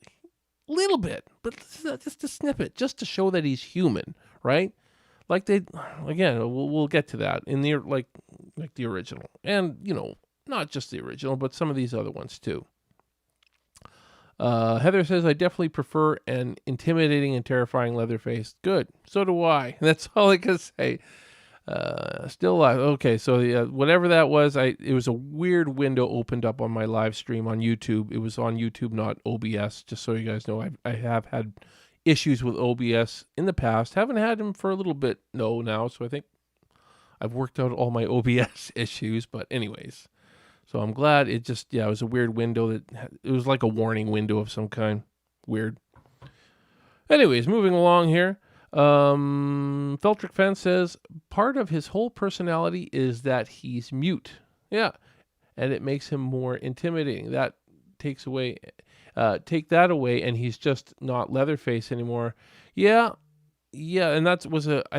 little bit, but just a snippet, just to show that he's human, right? Like we'll get to that in the like the original, and not just the original, but some of these other ones too. Heather says, I definitely prefer an intimidating and terrifying Leatherface. Good. So do I. That's all I can say. Still alive. Okay, so whatever that was, it was a weird window opened up on my live stream on YouTube. It was on YouTube, not OBS, just so you guys know. I have had issues with OBS in the past. Haven't had them for a little bit now, so I think I've worked out all my OBS issues, but anyways. So I'm glad it was a weird window it was like a warning window of some kind. Weird. Anyways, moving along here. Feltrick Fence says, part of his whole personality is that he's mute. Yeah. And it makes him more intimidating. That take that away and he's just not Leatherface anymore. Yeah. Yeah. And I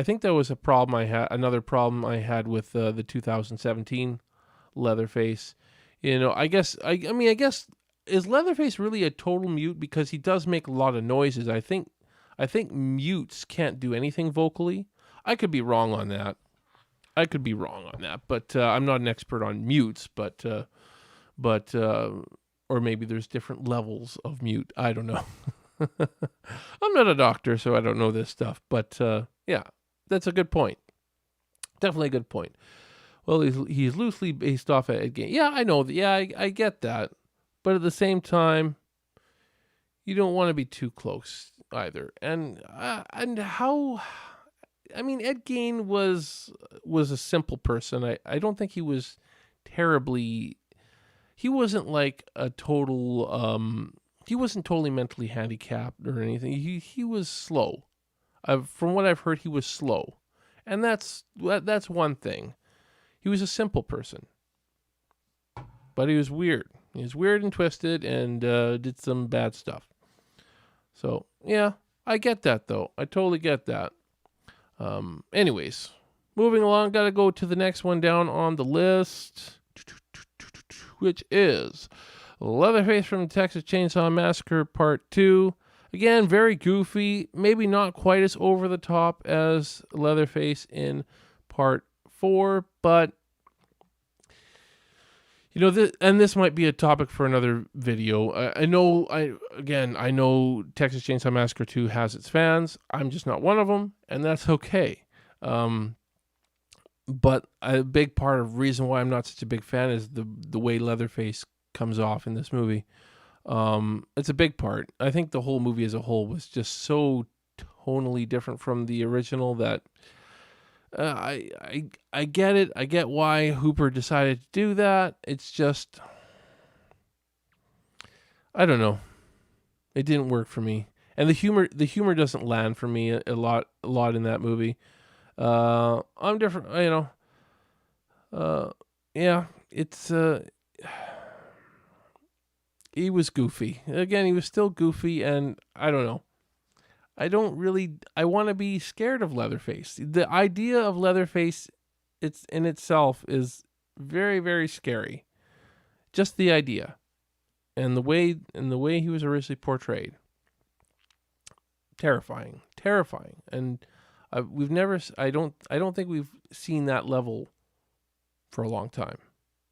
think that was another problem I had with the 2017 Leatherface. I guess is Leatherface really a total mute, because he does make a lot of noises. I think mutes can't do anything vocally. I could be wrong on that. But I'm not an expert on mutes, but or maybe there's different levels of mute. I don't know. I'm not a doctor, so I don't know this stuff, but yeah, that's a good point. Definitely a good point. Well, he's loosely based off Ed Gain. Yeah, I know. Yeah, I get that. But at the same time, you don't want to be too close either. And how... I mean, Ed Gain was a simple person. I don't think he was terribly... He wasn't like a total... he wasn't totally mentally handicapped or anything. He was slow. From what I've heard, he was slow. And that's one thing. He was a simple person, but he was weird. He was weird and twisted and did some bad stuff. So, yeah, I get that, though. I totally get that. Anyways, moving along, got to go to the next one down on the list, which is Leatherface from Texas Chainsaw Massacre Part 2. Again, very goofy, maybe not quite as over the top as Leatherface in Part 4, but this might be a topic for another video. I know Texas Chainsaw Massacre 2 has its fans. I'm just not one of them, and that's okay. But a big part of reason why I'm not such a big fan is the way Leatherface comes off in this movie. It's a big part. I think the whole movie as a whole was just so tonally different from the original that I get it. I get why Hooper decided to do that. It's just, I don't know. It didn't work for me, and the humor doesn't land for me a lot in that movie. I'm different, yeah, it's he was goofy. Again, he was still goofy, and I don't know. I want to be scared of Leatherface. The idea of Leatherface, it's in itself is very, very scary. Just the idea, and the way he was originally portrayed, terrifying. And we've never, I don't think we've seen that level for a long time,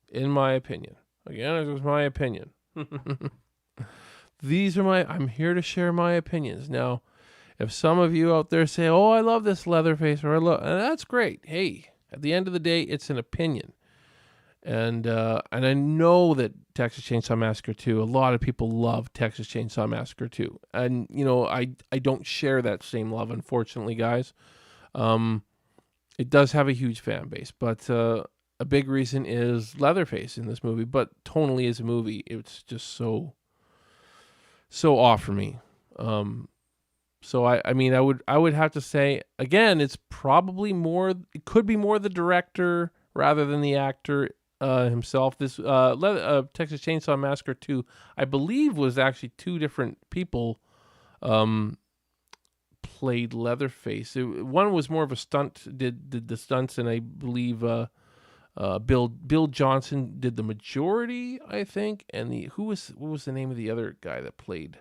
in my opinion. Again, it was my opinion. I'm here to share my opinions. Now, if some of you out there say, "Oh, I love this Leatherface," and that's great. Hey, at the end of the day, it's an opinion, and I know that Texas Chainsaw Massacre 2. A lot of people love Texas Chainsaw Massacre 2, and I don't share that same love, unfortunately, guys. It does have a huge fan base, but a big reason is Leatherface in this movie. But tonally, as a movie, it's just so off for me. So I mean, I would have to say again, it's probably more. It could be more the director rather than the actor himself. This Texas Chainsaw Massacre 2, I believe, was actually two different people played Leatherface. One was more of a stunt, did the stunts, and I believe Bill Johnson did the majority, I think. And what was the name of the other guy that played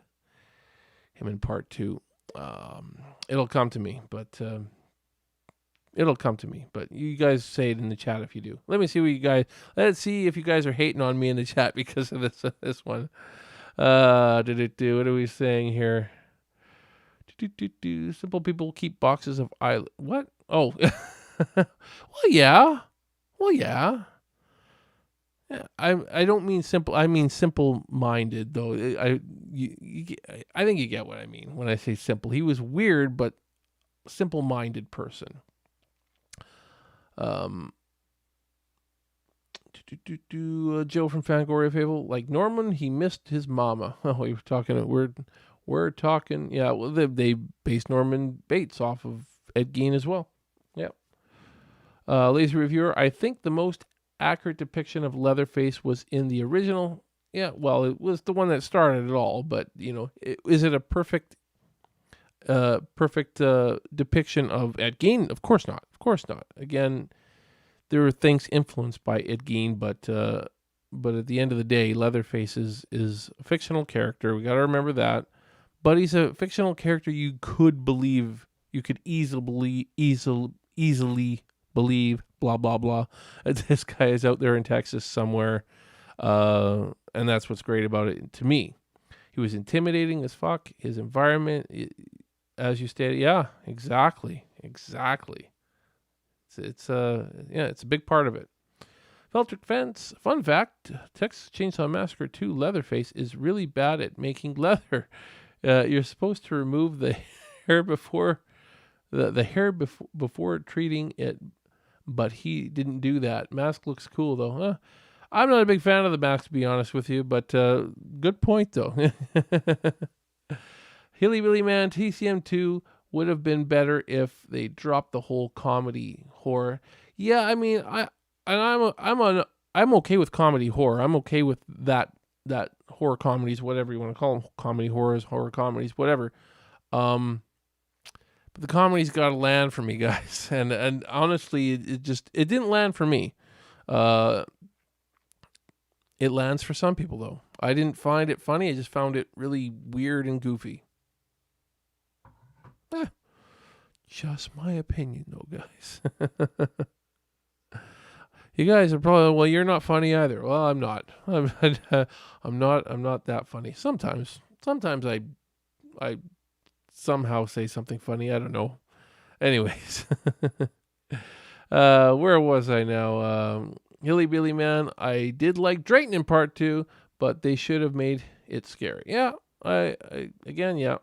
him in part 2? It'll come to me, but you guys say it in the chat if you do. Let's see if you guys are hating on me in the chat because of this one. What are we saying here? Simple people keep boxes of what? Oh, well, yeah. I don't mean simple. I mean simple-minded, though. I think you get what I mean when I say simple. He was weird, but simple-minded person. Joe from Fangoria Fable, like Norman, he missed his mama. Oh, we were talking. We're talking. Yeah, well, they based Norman Bates off of Ed Gein as well. Yeah. Lazy Reviewer, I think the most accurate depiction of Leatherface was in the original. Yeah, well, it was the one that started it all, but is it a perfect depiction of Ed Gein? Of course not. Again, there were things influenced by Ed Gein, but at the end of the day, Leatherface is a fictional character. We got to remember that. But he's a fictional character you could believe, you could easily believe, blah, blah, blah. This guy is out there in Texas somewhere. And that's what's great about it to me. He was intimidating as fuck. His environment, as you stated, yeah, exactly. It's a big part of it. Feltrick Fence, fun fact, Texas Chainsaw Massacre 2 Leatherface is really bad at making leather. You're supposed to remove the hair before before treating it, but he didn't do that. Mask looks cool though. I'm not a big fan of the mask, to be honest with you, but good point though. Hilly Billy Man TCM2 would have been better if they dropped the whole comedy horror. Yeah, I mean, I'm okay with comedy horror. I'm okay with that horror comedies, whatever you want to call them, comedy horrors, horror comedies, whatever. But the comedy's got to land for me, guys. And honestly, it didn't land for me. It lands for some people though. I didn't find it funny. I just found it really weird and goofy. Just my opinion though, guys. You guys are probably, well, you're not funny either. Well, I'm not. I'm not that funny. Sometimes I somehow say something funny. I don't know. Anyways, Where was I now? Hilly Billy Man. I did like Drayton in part 2, but they should have made it scary. Yeah, again, yeah.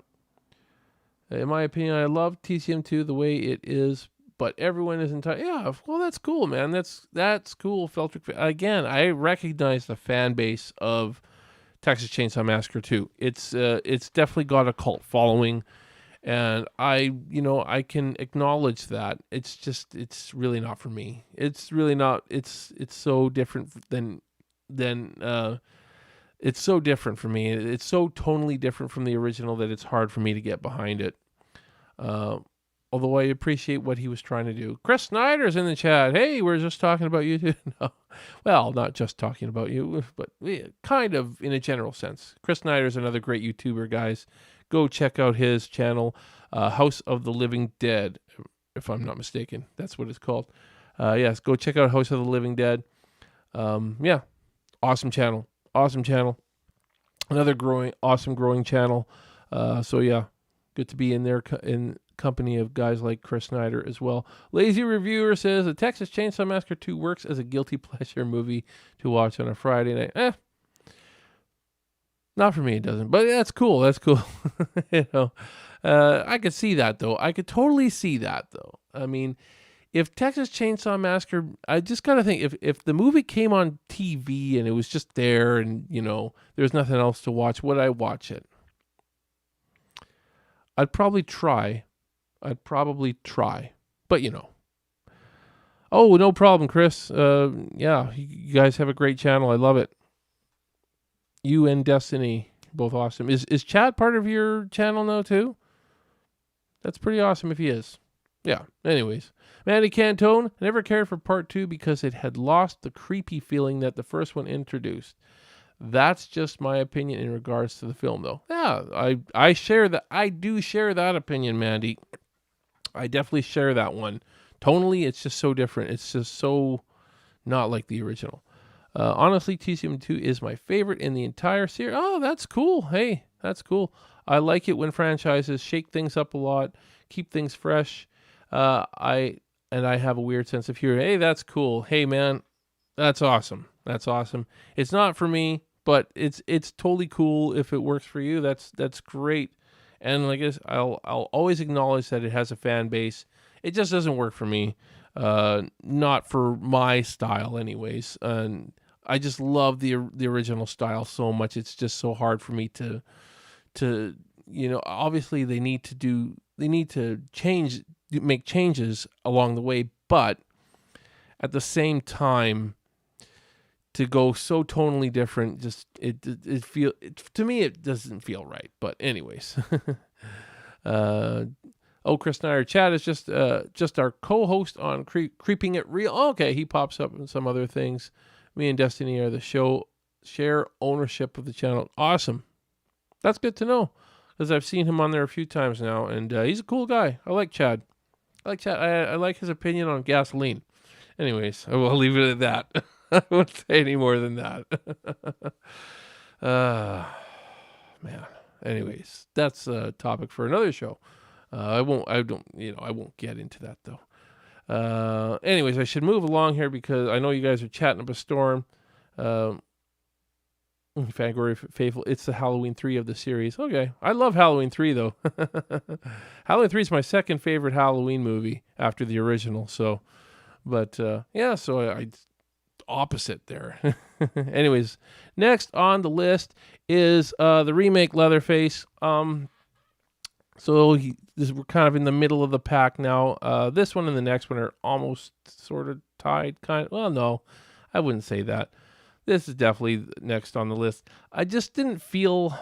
In my opinion, I love TCM2 the way it is, but everyone is entitled. Yeah, well, that's cool, man. That's cool. Feltrick. Again, I recognize the fan base of Texas Chainsaw Massacre 2. It's definitely got a cult following, and I can acknowledge that. It's really not for me. It's really not. It's so different than it's so different for me. It's so totally different from the original that it's hard for me to get behind it. Although I appreciate what he was trying to do. Chris Snyder's in the chat. Hey, we're just talking about you too. No. Well, not just talking about you, but kind of in a general sense. Chris Snyder's another great YouTuber, guys. Go check out his channel, House of the Living Dead, if I'm not mistaken. That's what it's called. Yes, go check out House of the Living Dead. Yeah, awesome channel. Awesome channel. Another awesome growing channel. So yeah, good to be in there in company of guys like Chris Snyder as well. Lazy Reviewer says the Texas Chainsaw Massacre 2 works as a guilty pleasure movie to watch on a Friday night. Not for me, it doesn't. But that's cool. That's cool. I could see that though. I could totally see that though. I mean, if Texas Chainsaw Massacre, I just gotta think if the movie came on TV and it was just there and there's nothing else to watch, would I watch it? I'd probably try. But Oh, no problem, Chris. Yeah, you guys have a great channel. I love it. You and Destiny, both awesome. Is Chad part of your channel now too? That's pretty awesome if he is. Yeah, anyways. Mandy Cantone, never cared for part 2 because it had lost the creepy feeling that the first one introduced. That's just my opinion in regards to the film, though. Yeah, I share that. I do share that opinion, Mandy. I definitely share that one. Tonally, it's just so different. It's just so not like the original. Honestly, TCM2 is my favorite in the entire series. Oh, that's cool. Hey, that's cool. I like it when franchises shake things up a lot, keep things fresh. I have a weird sense of humor. Hey, that's cool. Hey, man, that's awesome. That's awesome. It's not for me, but it's totally cool if it works for you. That's great. And I guess I'll always acknowledge that it has a fan base. It just doesn't work for me. Not for my style, anyways. And I just love the original style so much. It's just so hard for me to obviously they need to make changes along the way, but at the same time, to go so tonally different, just to me it doesn't feel right. But anyways, Chris Snyder, Chad is just our co-host on Creeping It Real. Okay, he pops up in some other things. Me and Destiny are the show, share ownership of the channel. Awesome, that's good to know because I've seen him on there a few times now, and he's a cool guy. I like Chad. I like his opinion on gasoline. Anyways, I will leave it at that. I won't say any more than that. Man. Anyways, that's a topic for another show. I won't get into that though. Anyways, I should move along here because I know you guys are chatting up a storm. Fangory Faithful, it's the Halloween 3 of the series. Okay. I love Halloween 3 though. Halloween 3 is my second favorite Halloween movie after the original. So, but yeah, so I opposite there. Anyways, next on the list is the remake Leatherface. So we're kind of in the middle of the pack now. This one and the next one are almost sort of tied. Well, no, I wouldn't say that. This is definitely next on the list. I just didn't feel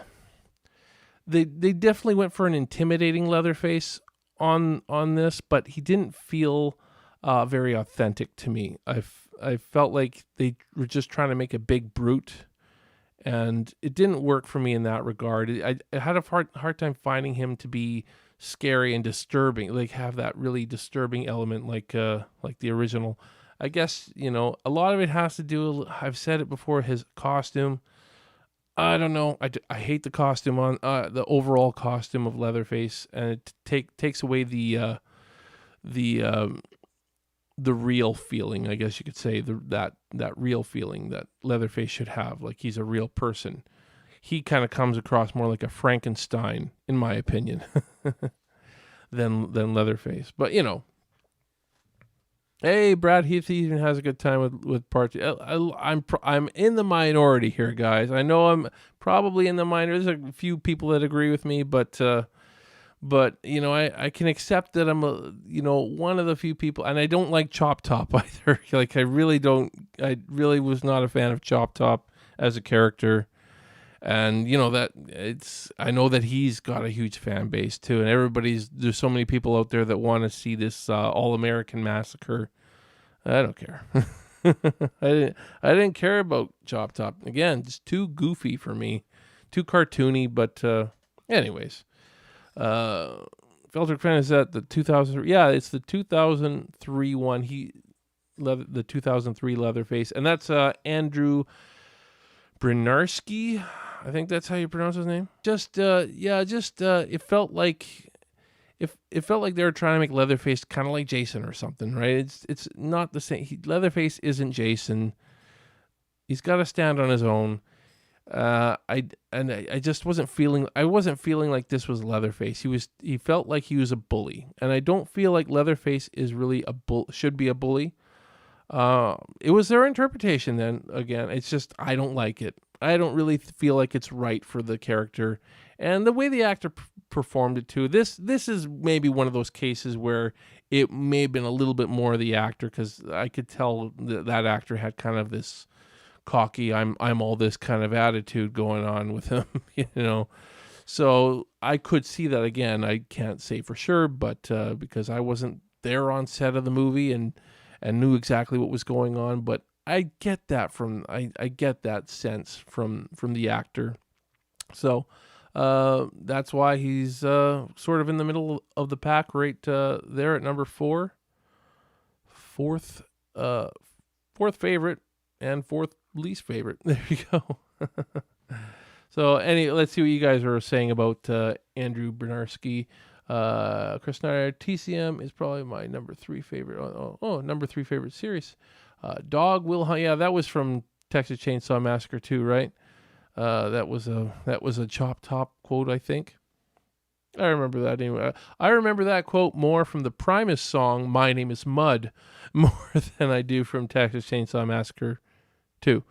they definitely went for an intimidating Leatherface on this, but he didn't feel very authentic to me. I felt like they were just trying to make a big brute, and it didn't work for me in that regard. I had a hard time finding him to be scary and disturbing, like have that really disturbing element like the original. I guess, a lot of it has to do, I've said it before, his costume. I don't know. I hate the costume on the overall costume of Leatherface, and it takes away the the real feeling, I guess you could say, that real feeling that Leatherface should have, like he's a real person. He kind of comes across more like a Frankenstein, in my opinion, than Leatherface. But hey, Brad Heath even has a good time with part two. I'm in the minority here, guys. I know I'm probably in the minority. There's a few people that agree with me, but I can accept that I'm one of the few people, and I don't like Chop Top either. Like I really was not a fan of Chop Top as a character. And I know that he's got a huge fan base too, and there's so many people out there that want to see this all-American massacre. I don't care. I didn't care about Chop Top. Again, just too goofy for me, too cartoony. But anyways, Felter Fan is at the 2000. Yeah, it's the 2003 one. The 2003 Leatherface, and that's Andrew Bryniarski. I think that's how you pronounce his name. It felt like they were trying to make Leatherface kind of like Jason or something, right? It's not the same. Leatherface isn't Jason. He's got to stand on his own. I just wasn't feeling. I wasn't feeling like this was Leatherface. He felt like he was a bully, and I don't feel like Leatherface is really should be a bully. It was their interpretation. Then again, it's just I don't like it. I don't really feel like it's right for the character and the way the actor performed it too. This is maybe one of those cases where it may have been a little bit more of the actor, because I could tell that actor had kind of this cocky, I'm all this kind of attitude going on with him, So I could see that again. I can't say for sure, but because I wasn't there on set of the movie and knew exactly what was going on, but I get that I get that sense from the actor. So that's why he's sort of in the middle of the pack, right there at number 4. Fourth favorite and fourth least favorite. There you go. So let's see what you guys are saying about Andrew Bryniarski. Chris Snyder, TCM is probably my number 3 favorite. Number 3 favorite series. Dog Will Hunt. Yeah, that was from Texas Chainsaw Massacre 2, right? That was a Chop Top quote, I think. I remember that anyway. I remember that quote more from the Primus song "My Name Is Mud" more than I do from Texas Chainsaw Massacre 2,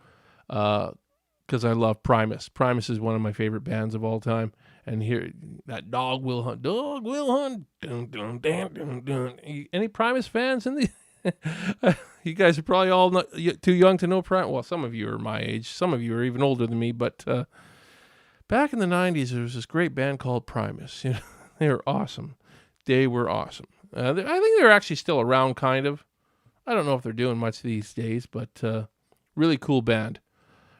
because I love Primus. Primus is one of my favorite bands of all time. And here, that dog will hunt. Dog will hunt. Dun, dun, dun, dun, dun. Any Primus fans in the? You guys are probably all not, too young to know Primus. Well, some of you are my age. Some of you are even older than me. But back in the 90s, there was this great band called Primus. They were awesome. They were awesome. I think they're actually still around, kind of. I don't know if they're doing much these days, but really cool band.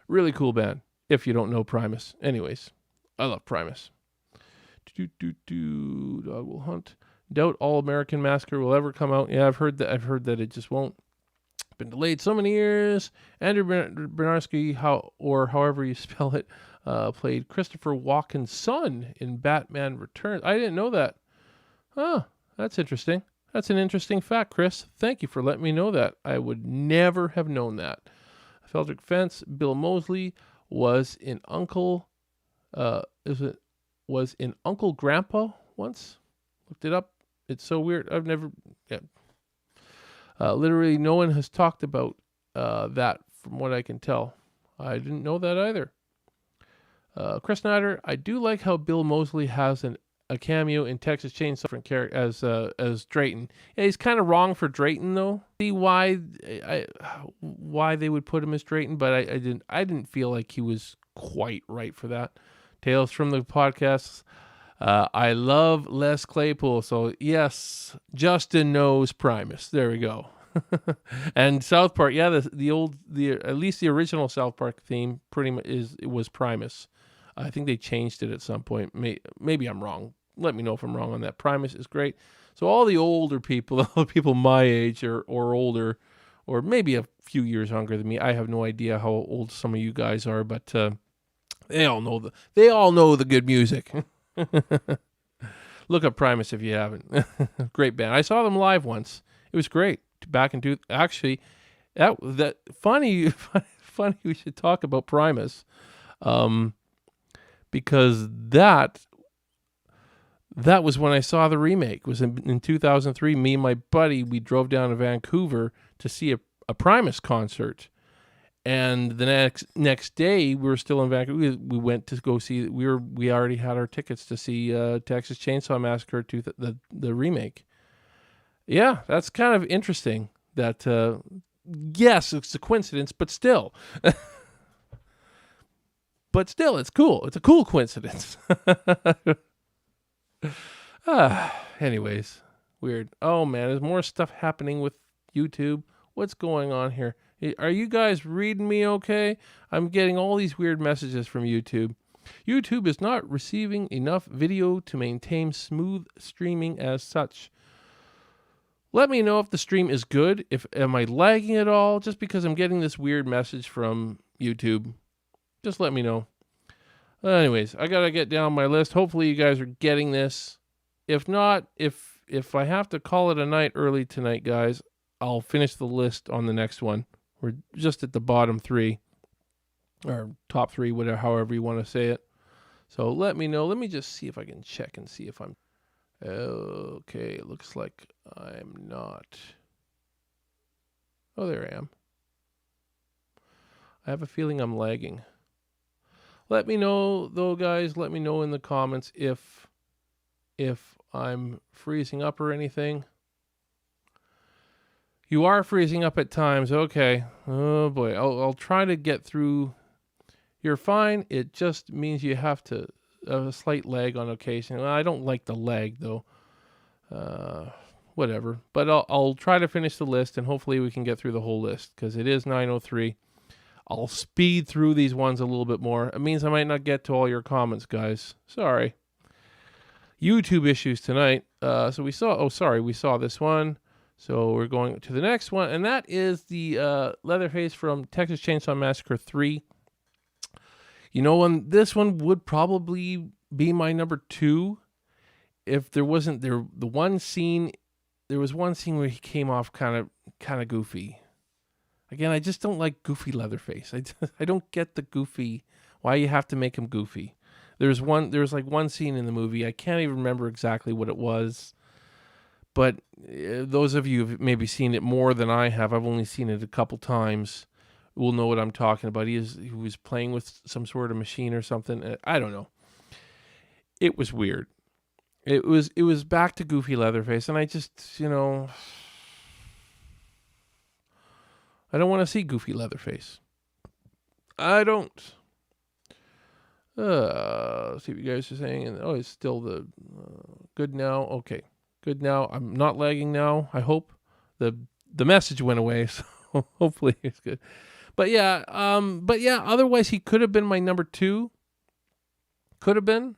Really cool band, if you don't know Primus. Anyways, I love Primus. Dog Will Hunt. Doubt All American Massacre will ever come out. Yeah, I've heard that it just won't. Been delayed so many years. Andrew Bryniarski, however you spell it, played Christopher Walken's son in Batman Returns. I didn't know that. Oh, that's interesting. That's an interesting fact, Chris. Thank you for letting me know that. I would never have known that. Feldrick Fence, Bill Moseley was in Uncle Grandpa once. Looked it up. It's so weird. I've never. Yeah. Literally, no one has talked about that, from what I can tell. I didn't know that either. Chris Snyder, I do like how Bill Moseley has a cameo in Texas Chainsaw different character as Drayton. Yeah, he's kind of wrong for Drayton though. See why they would put him as Drayton, but I didn't feel like he was quite right for that. Tales from the Podcasts. I love Les Claypool, so yes, Justin knows Primus. There we go. And South Park, yeah, the at least the original South Park theme pretty much was Primus. I think they changed it at some point. Maybe I'm wrong. Let me know if I'm wrong on that. Primus is great. So all the older people, all the people my age or older, or maybe a few years younger than me, I have no idea how old some of you guys are, but they all know the good music. Look up Primus if you haven't. Great band. I saw them live once. It was great. back into actually that funny funny we should talk about Primus, because that was when I saw the remake. It was in 2003. Me and my buddy, we drove down to Vancouver to see a Primus concert. And the next day, we were still in Vancouver. We went to go see. We already had our tickets to see Texas Chainsaw Massacre the remake. Yeah, that's kind of interesting. That yes, it's a coincidence, but still, it's cool. It's a cool coincidence. Anyways, weird. Oh man, there's more stuff happening with YouTube. What's going on here? Are you guys reading me okay? I'm getting all these weird messages from YouTube. YouTube is not receiving enough video to maintain smooth streaming as such. Let me know if the stream is good. Am I lagging at all? Just because I'm getting this weird message from YouTube. Just let me know. Anyways, I gotta get down my list. Hopefully you guys are getting this. If not, if I have to call it a night early tonight, guys, I'll finish the list on the next one. We're just at the bottom 3, or top 3, whatever, however you want to say it. So let me know. Let me just see if I can check and see if I'm okay. It looks like I'm not. Oh, there I am. I have a feeling I'm lagging. Let me know, though, guys. Let me know in the comments if I'm freezing up or anything. You are freezing up at times. Okay. Oh, boy. I'll try to get through. You're fine. It just means you have to have a slight lag on occasion. Well, I don't like the lag, though. Whatever. But I'll try to finish the list, and hopefully we can get through the whole list, because it is 9:03. I'll speed through these ones a little bit more. It means I might not get to all your comments, guys. Sorry. YouTube issues tonight. So we saw this one. So we're going to the next one, and that is the Leatherface from Texas Chainsaw Massacre 3. You know, this one would probably be my number 2 if there wasn't there was one scene where he came off kind of goofy. Again, I just don't like goofy Leatherface. I don't get the goofy, why you have to make him goofy. There's like one scene in the movie, I can't even remember exactly what it was. But those of you who've maybe seen it more than I have, I've only seen it a couple times, will know what I'm talking about. He was playing with some sort of machine or something. I don't know. It was weird. It was back to goofy Leatherface, and I just, I don't want to see goofy Leatherface. I don't. Let's see what you guys are saying. Oh, it's still the good now. Okay. Good now. I'm not lagging now. I hope the message went away, so hopefully it's good. But yeah. Otherwise, he could have been my number 2. Could have been.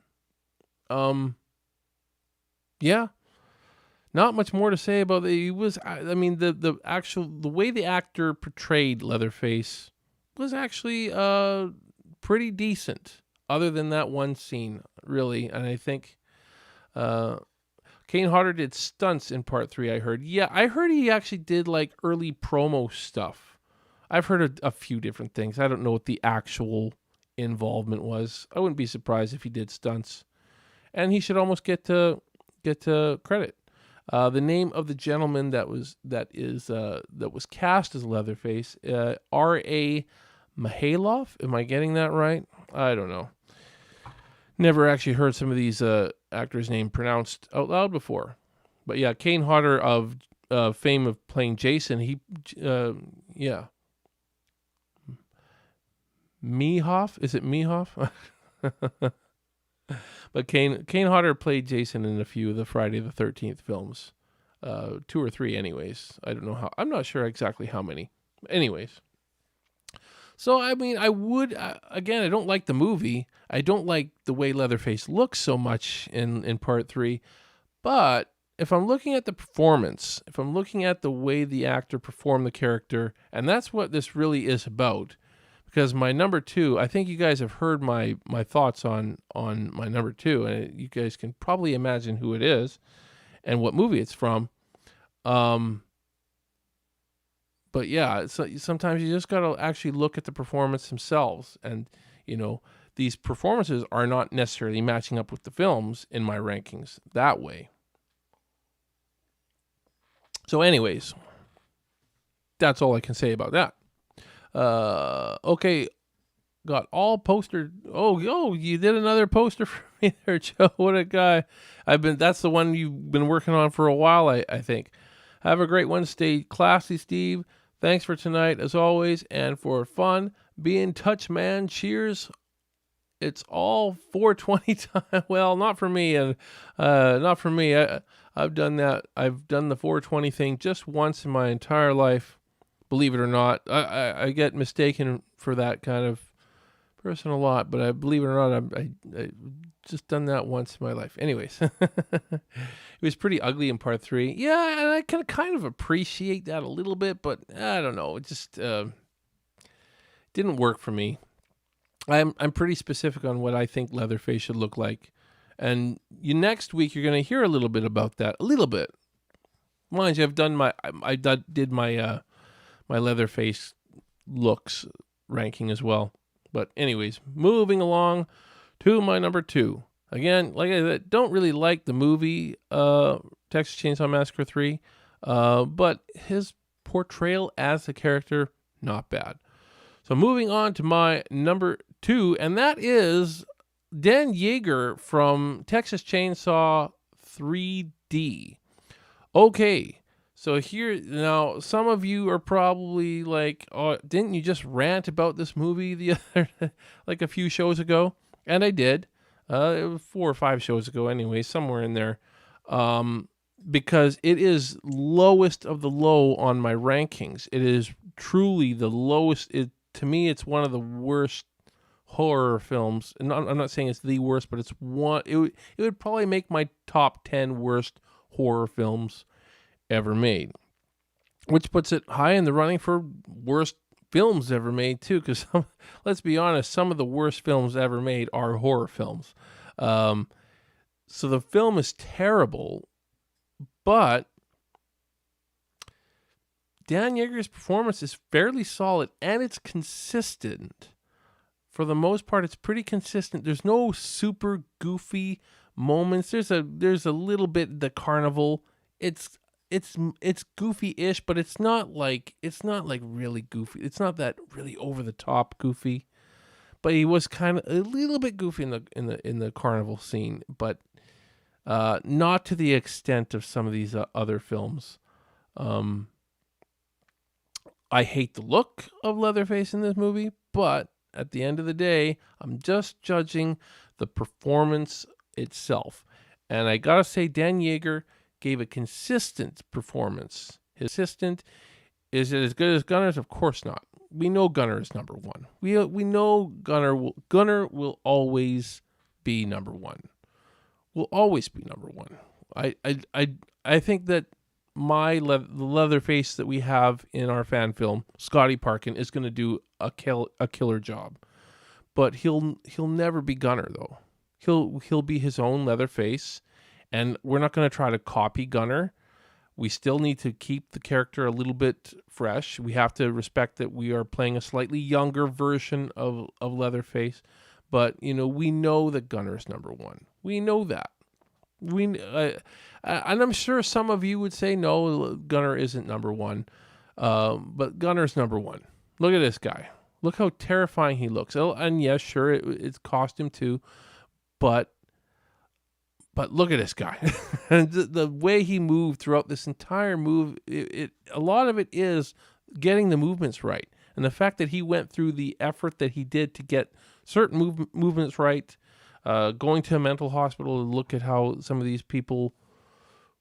Yeah. Not much more to say about it. He was. I mean, the way the actor portrayed Leatherface was actually pretty decent. Other than that one scene, really, and I think. Kane Hodder did stunts in part 3, I heard. Yeah, I heard he actually did like early promo stuff. I've heard a few different things. I don't know what the actual involvement was. I wouldn't be surprised if he did stunts. And he should almost get to credit. The name of the gentleman that was cast as Leatherface, R.A. Mihailoff. Am I getting that right? I don't know. Never actually heard some of these actors' name pronounced out loud before. But yeah, Kane Hodder of fame of playing Jason, Mehoff? Is it Mehoff? But Kane Hodder played Jason in a few of the Friday the 13th films. 2 or 3 anyways. I don't know how. I'm not sure exactly how many. Anyways. So, I mean, I would, again, I don't like the movie. I don't like the way Leatherface looks so much in part 3. But if I'm looking at the performance, if I'm looking at the way the actor performed the character, and that's what this really is about. Because my number 2, I think you guys have heard my thoughts on my number 2, and you guys can probably imagine who it is and what movie it's from. but yeah, so sometimes you just got to actually look at the performance themselves. And, these performances are not necessarily matching up with the films in my rankings that way. So anyways, that's all I can say about that. Okay, got all poster. Oh, you did another poster for me there, Joe. What a guy. That's the one you've been working on for a while, I think. Have a great one. Stay classy, Steve. Thanks for tonight, as always, and for fun. Be in touch, man. Cheers. It's all 420 time. Well, not for me, and not for me. I've done that. I've done the 420 thing just once in my entire life. Believe it or not, I get mistaken for that kind of person a lot, but I believe it or not, I just done that once in my life. Anyways, it was pretty ugly in part 3. Yeah, and I can kind of appreciate that a little bit, but I don't know. It just didn't work for me. I'm pretty specific on what I think Leatherface should look like, and next week you're going to hear a little bit about that. A little bit, mind you. I did my my Leatherface looks ranking as well. But anyways, moving along to my number 2. Again, like I said, don't really like the movie Texas Chainsaw Massacre 3, but his portrayal as the character, not bad. So moving on to my number 2, and that is Dan Yeager from Texas Chainsaw 3D. Okay. So here, now, some of you are probably like, oh, didn't you just rant about this movie the other, like a few shows ago? And I did. It was 4 or 5 shows ago anyway, somewhere in there. Because it is lowest of the low on my rankings. It is truly the lowest. To me, it's one of the worst horror films. And I'm not saying it's the worst, but it's one. It would probably make my top 10 worst horror films ever made, which puts it high in the running for worst films ever made too, because let's be honest, some of the worst films ever made are horror films. So the film is terrible, but Dan Yeager's performance is fairly solid, and it's consistent. For the most part, it's pretty consistent. There's no super goofy moments. There's a little bit the carnival. It's goofy-ish, but it's not like really goofy. It's not that really over the top goofy. But he was kind of a little bit goofy in the carnival scene, but not to the extent of some of these other films. I hate the look of Leatherface in this movie, but at the end of the day, I'm just judging the performance itself. And I gotta say, Dan Yeager gave a consistent performance. His assistant, is it as good as Gunner's? Of course not. We know Gunner is number 1. We know Gunner will always be number 1. Will always be number 1. I think that the Leatherface that we have in our fan film, Scotty Parkin, is going to do a killer job. But he'll never be Gunner though. He'll be his own Leatherface, and we're not going to try to copy Gunner. We still need to keep the character a little bit fresh. We have to respect that we are playing a slightly younger version of Leatherface, but we know that Gunner is number 1. We know that. And I'm sure some of you would say no, Gunner isn't number 1, but Gunner's number 1. Look at this guy. Look how terrifying he looks. And yes, sure, it's costume too, but look at this guy. And the way he moved throughout this entire move, a lot of it is getting the movements right. And the fact that he went through the effort that he did to get certain movements right, going to a mental hospital to look at how some of these people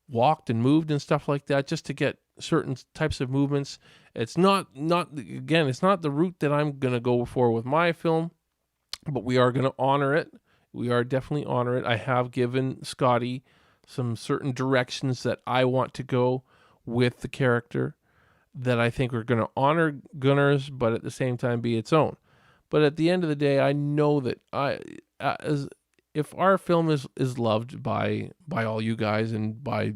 walked and moved and stuff like that, just to get certain types of movements. It's not it's not the route that I'm going to go for with my film, but we are going to honor it. We are definitely honor it. I have given Scotty some certain directions that I want to go with the character that I think are going to honor Gunner's, but at the same time be its own. But at the end of the day, I know that if our film is loved by all you guys and by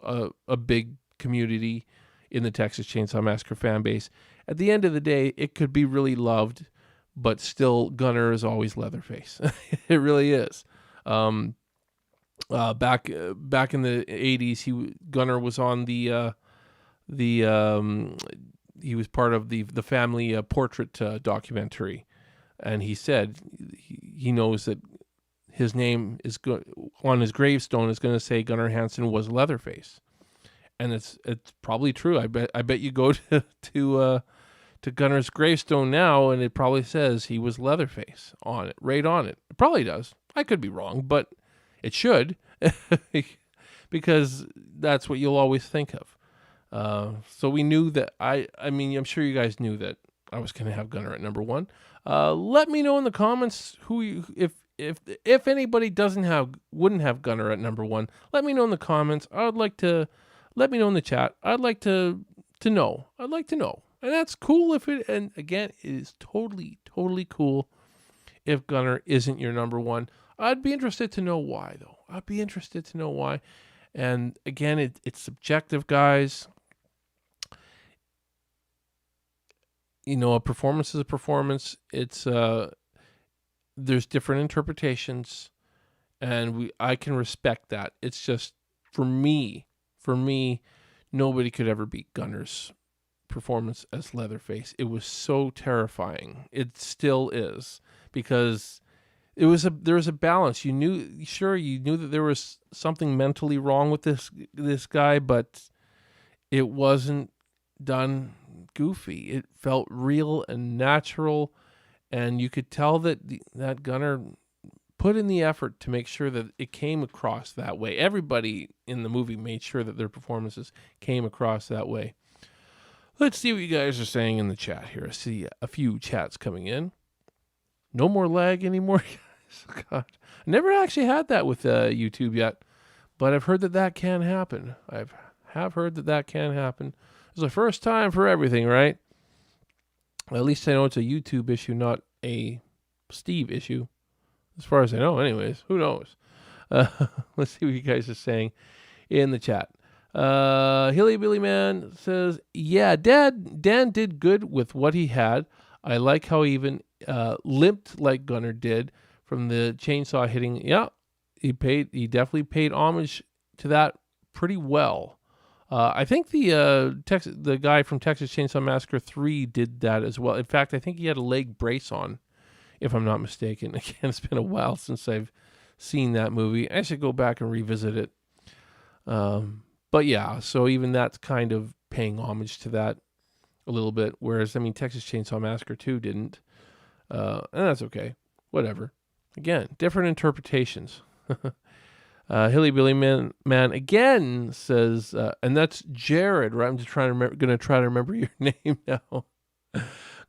a big community in the Texas Chainsaw Massacre fan base. At the end of the day, it could be really loved, but still, Gunner is always Leatherface. It really is. Back in the 80s, Gunner was on the he was part of the family portrait documentary, and he said he knows that his name is on his gravestone is going to say Gunnar Hansen was Leatherface, and it's probably true. I bet you go to Gunnar's gravestone now, and it probably says he was Leatherface on it, right on it. It probably does. I could be wrong, but it should, because that's what you'll always think of. So we knew that I mean, I'm sure you guys knew that I was going to have Gunnar at number 1. Let me know in the comments if anybody wouldn't have Gunnar at number 1. Let me know in the comments. Let me know in the chat. I'd like to know. I'd like to know. And that's cool and again, it is totally cool if Gunnar isn't your number 1. I'd be interested to know why, though. I'd be interested to know why. And again, it's subjective, guys. You know, a performance is a performance. It's there's different interpretations, and I can respect that. It's just for me, nobody could ever beat Gunnar's performance as Leatherface. It was so terrifying. It still is, because there was a balance. You knew that there was something mentally wrong with this guy, but it wasn't done goofy. It felt real and natural, and you could tell that that Gunnar put in the effort to make sure that it came across that way. Everybody in the movie made sure that their performances came across that way. Let's see what you guys are saying in the chat here. I see a few chats coming in. No more lag anymore, guys. God, I never actually had that with YouTube yet, but I've heard that can happen. I have heard that can happen. It's the first time for everything, right? At least I know it's a YouTube issue, not a Steve issue. As far as I know, anyways. Who knows? Let's see what you guys are saying in the chat. Hilly Billy Man says, yeah, Dan did good with what he had. I like how he even limped like Gunnar did from the chainsaw hitting. Yeah, he definitely paid homage to that pretty well. I think the guy from Texas Chainsaw Massacre 3 did that as well. In fact, I think he had a leg brace on, if I'm not mistaken. Again, it's been a while since I've seen that movie. I should go back and revisit it. But yeah, so even that's kind of paying homage to that a little bit. Whereas, I mean, Texas Chainsaw Massacre 2 didn't. And that's okay. Whatever. Again, different interpretations. Hilly Billy Man again says, and that's Jared, right? I'm just going to try to remember your name now.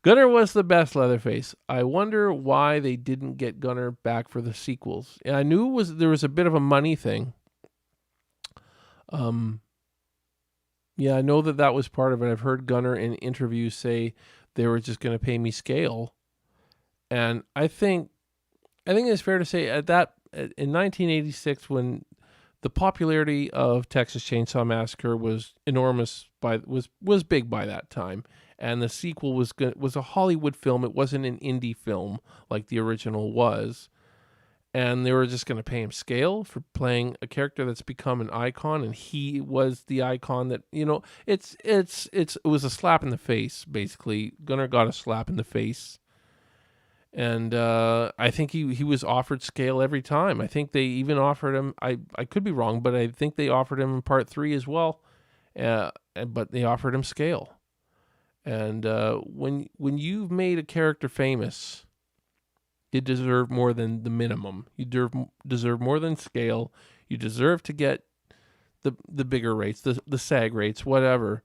Gunnar was the best Leatherface. I wonder why they didn't get Gunnar back for the sequels. And I knew there was a bit of a money thing. Yeah, I know that was part of it. I've heard Gunnar in interviews say they were just going to pay me scale. And I think it's fair to say in 1986, when the popularity of Texas Chainsaw Massacre was enormous, was big by that time, and the sequel was a Hollywood film. It wasn't an indie film like the original was, and they were just going to pay him scale for playing a character that's become an icon, and he was the icon that, you know, it was a slap in the face, basically. Gunnar got a slap in the face. And I think he was offered scale every time. I think they even offered him, I could be wrong, but I think they offered him in part 3 as well. But they offered him scale. And when you've made a character famous, you deserve more than the minimum. You deserve more than scale. You deserve to get the bigger rates, the SAG rates, whatever.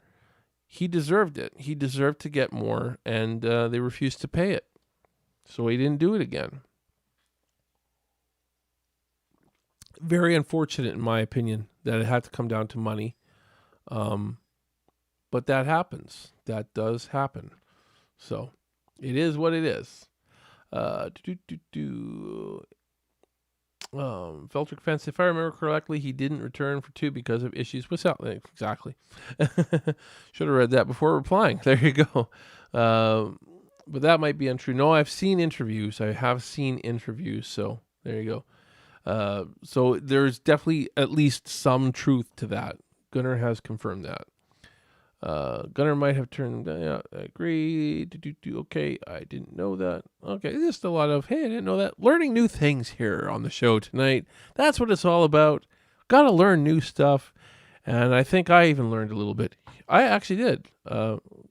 He deserved it. He deserved to get more, and they refused to pay it. So he didn't do it again. Very unfortunate, in my opinion, that it had to come down to money. But that happens. That does happen. So it is what it is. Feltrick Fence, if I remember correctly, he didn't return for 2 because of issues with sound. Exactly. Should have read that before replying. There you go. But that might be untrue. No, I've seen interviews. I have seen interviews. So there you go. So there's definitely at least some truth to that. Gunnar has confirmed that. Gunnar might have turned. Yeah, I agree. Okay, I didn't know that. Okay, just a lot of, hey, I didn't know that. Learning new things here on the show tonight. That's what it's all about. Got to learn new stuff. And I think I even learned a little bit. I actually did.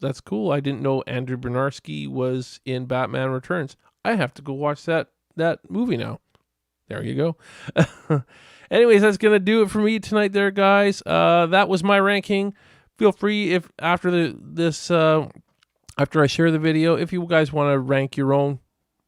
That's cool. I didn't know Andrew Bernarski was in Batman Returns. I have to go watch that movie now. There you go. Anyways, that's going to do it for me tonight there, guys. That was my ranking. Feel free, if after after I share the video, if you guys want to rank your own,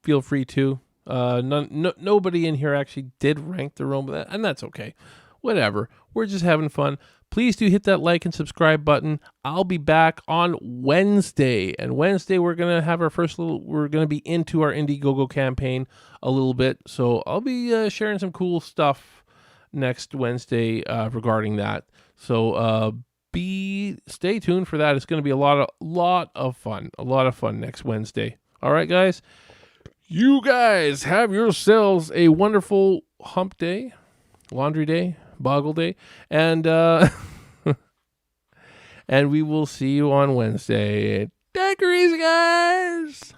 feel free to. Nobody in here actually did rank their own, and that's okay. Whatever. We're just having fun. Please do hit that like and subscribe button. I'll be back on Wednesday, and Wednesday we're gonna have our we're gonna be into our Indiegogo campaign a little bit, so I'll be sharing some cool stuff next Wednesday regarding that. So stay tuned for that. It's going to be a lot of fun next Wednesday. All right, guys. You guys have yourselves a wonderful hump day, laundry day, boggle day, and and we will see you on Wednesday. Take it easy, guys.